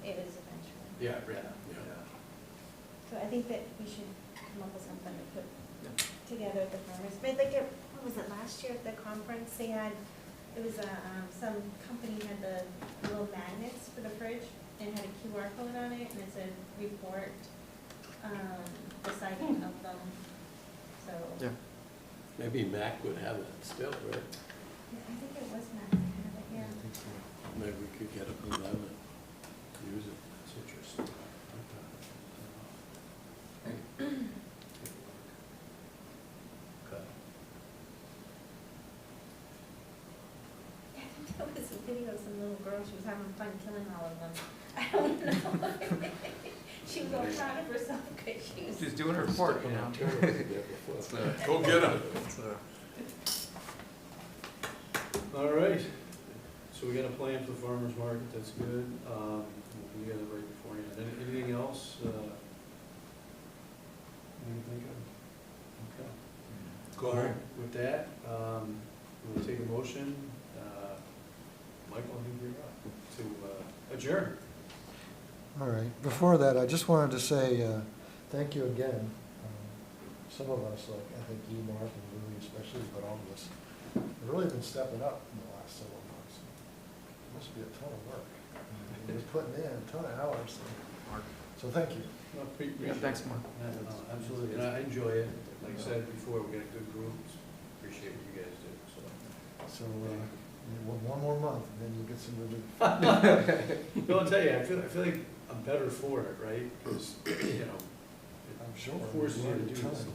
it is eventually. Yeah, yeah. So I think that we should come up with something to put together at the farmers, but like, what was it, last year at the conference, they had, it was some company had the little magnets for the fridge, and had a QR code on it, and it said report, the sighting of them, so. Yeah. Maybe Mac would have it still, right? Yeah, I think it was Matt that had it, yeah. Maybe we could get up and use it. That's interesting. Okay. I think there was a video of some little girl, she was having fun killing all of them. I don't know. She was all proud of herself because she was. She's doing her part, you know. It's, Go get them. it's, All right, so we got a plan for the farmer's market, that's good. We got it right beforehand. Anything else? Anything of? Okay. Go All right, ahead. with that, we'll take a motion. Michael, I think you're up to adjourn. All right, before that, I just wanted to say, thank you again. Some of us, like, I think you, Mark, and Louis especially, but all of us, have really been stepping up in the last several months. It must be a ton of work. You're putting in a ton of hours, so thank you. No, Yeah, thanks, Mark. No, absolutely, and I enjoy it. Like I said before, we got a good group, appreciate what you guys do, so. So, One more month, and then you'll get some relief. No, I'll tell you, I feel like I'm better for it, right? Because, you know, I'm sure. forces you to do Time, this.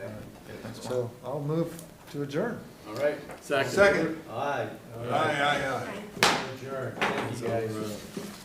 yeah. So I'll move to adjourn. All right. Second. Aye. All right. Aye, aye, aye. Adjourn. Thank you, guys.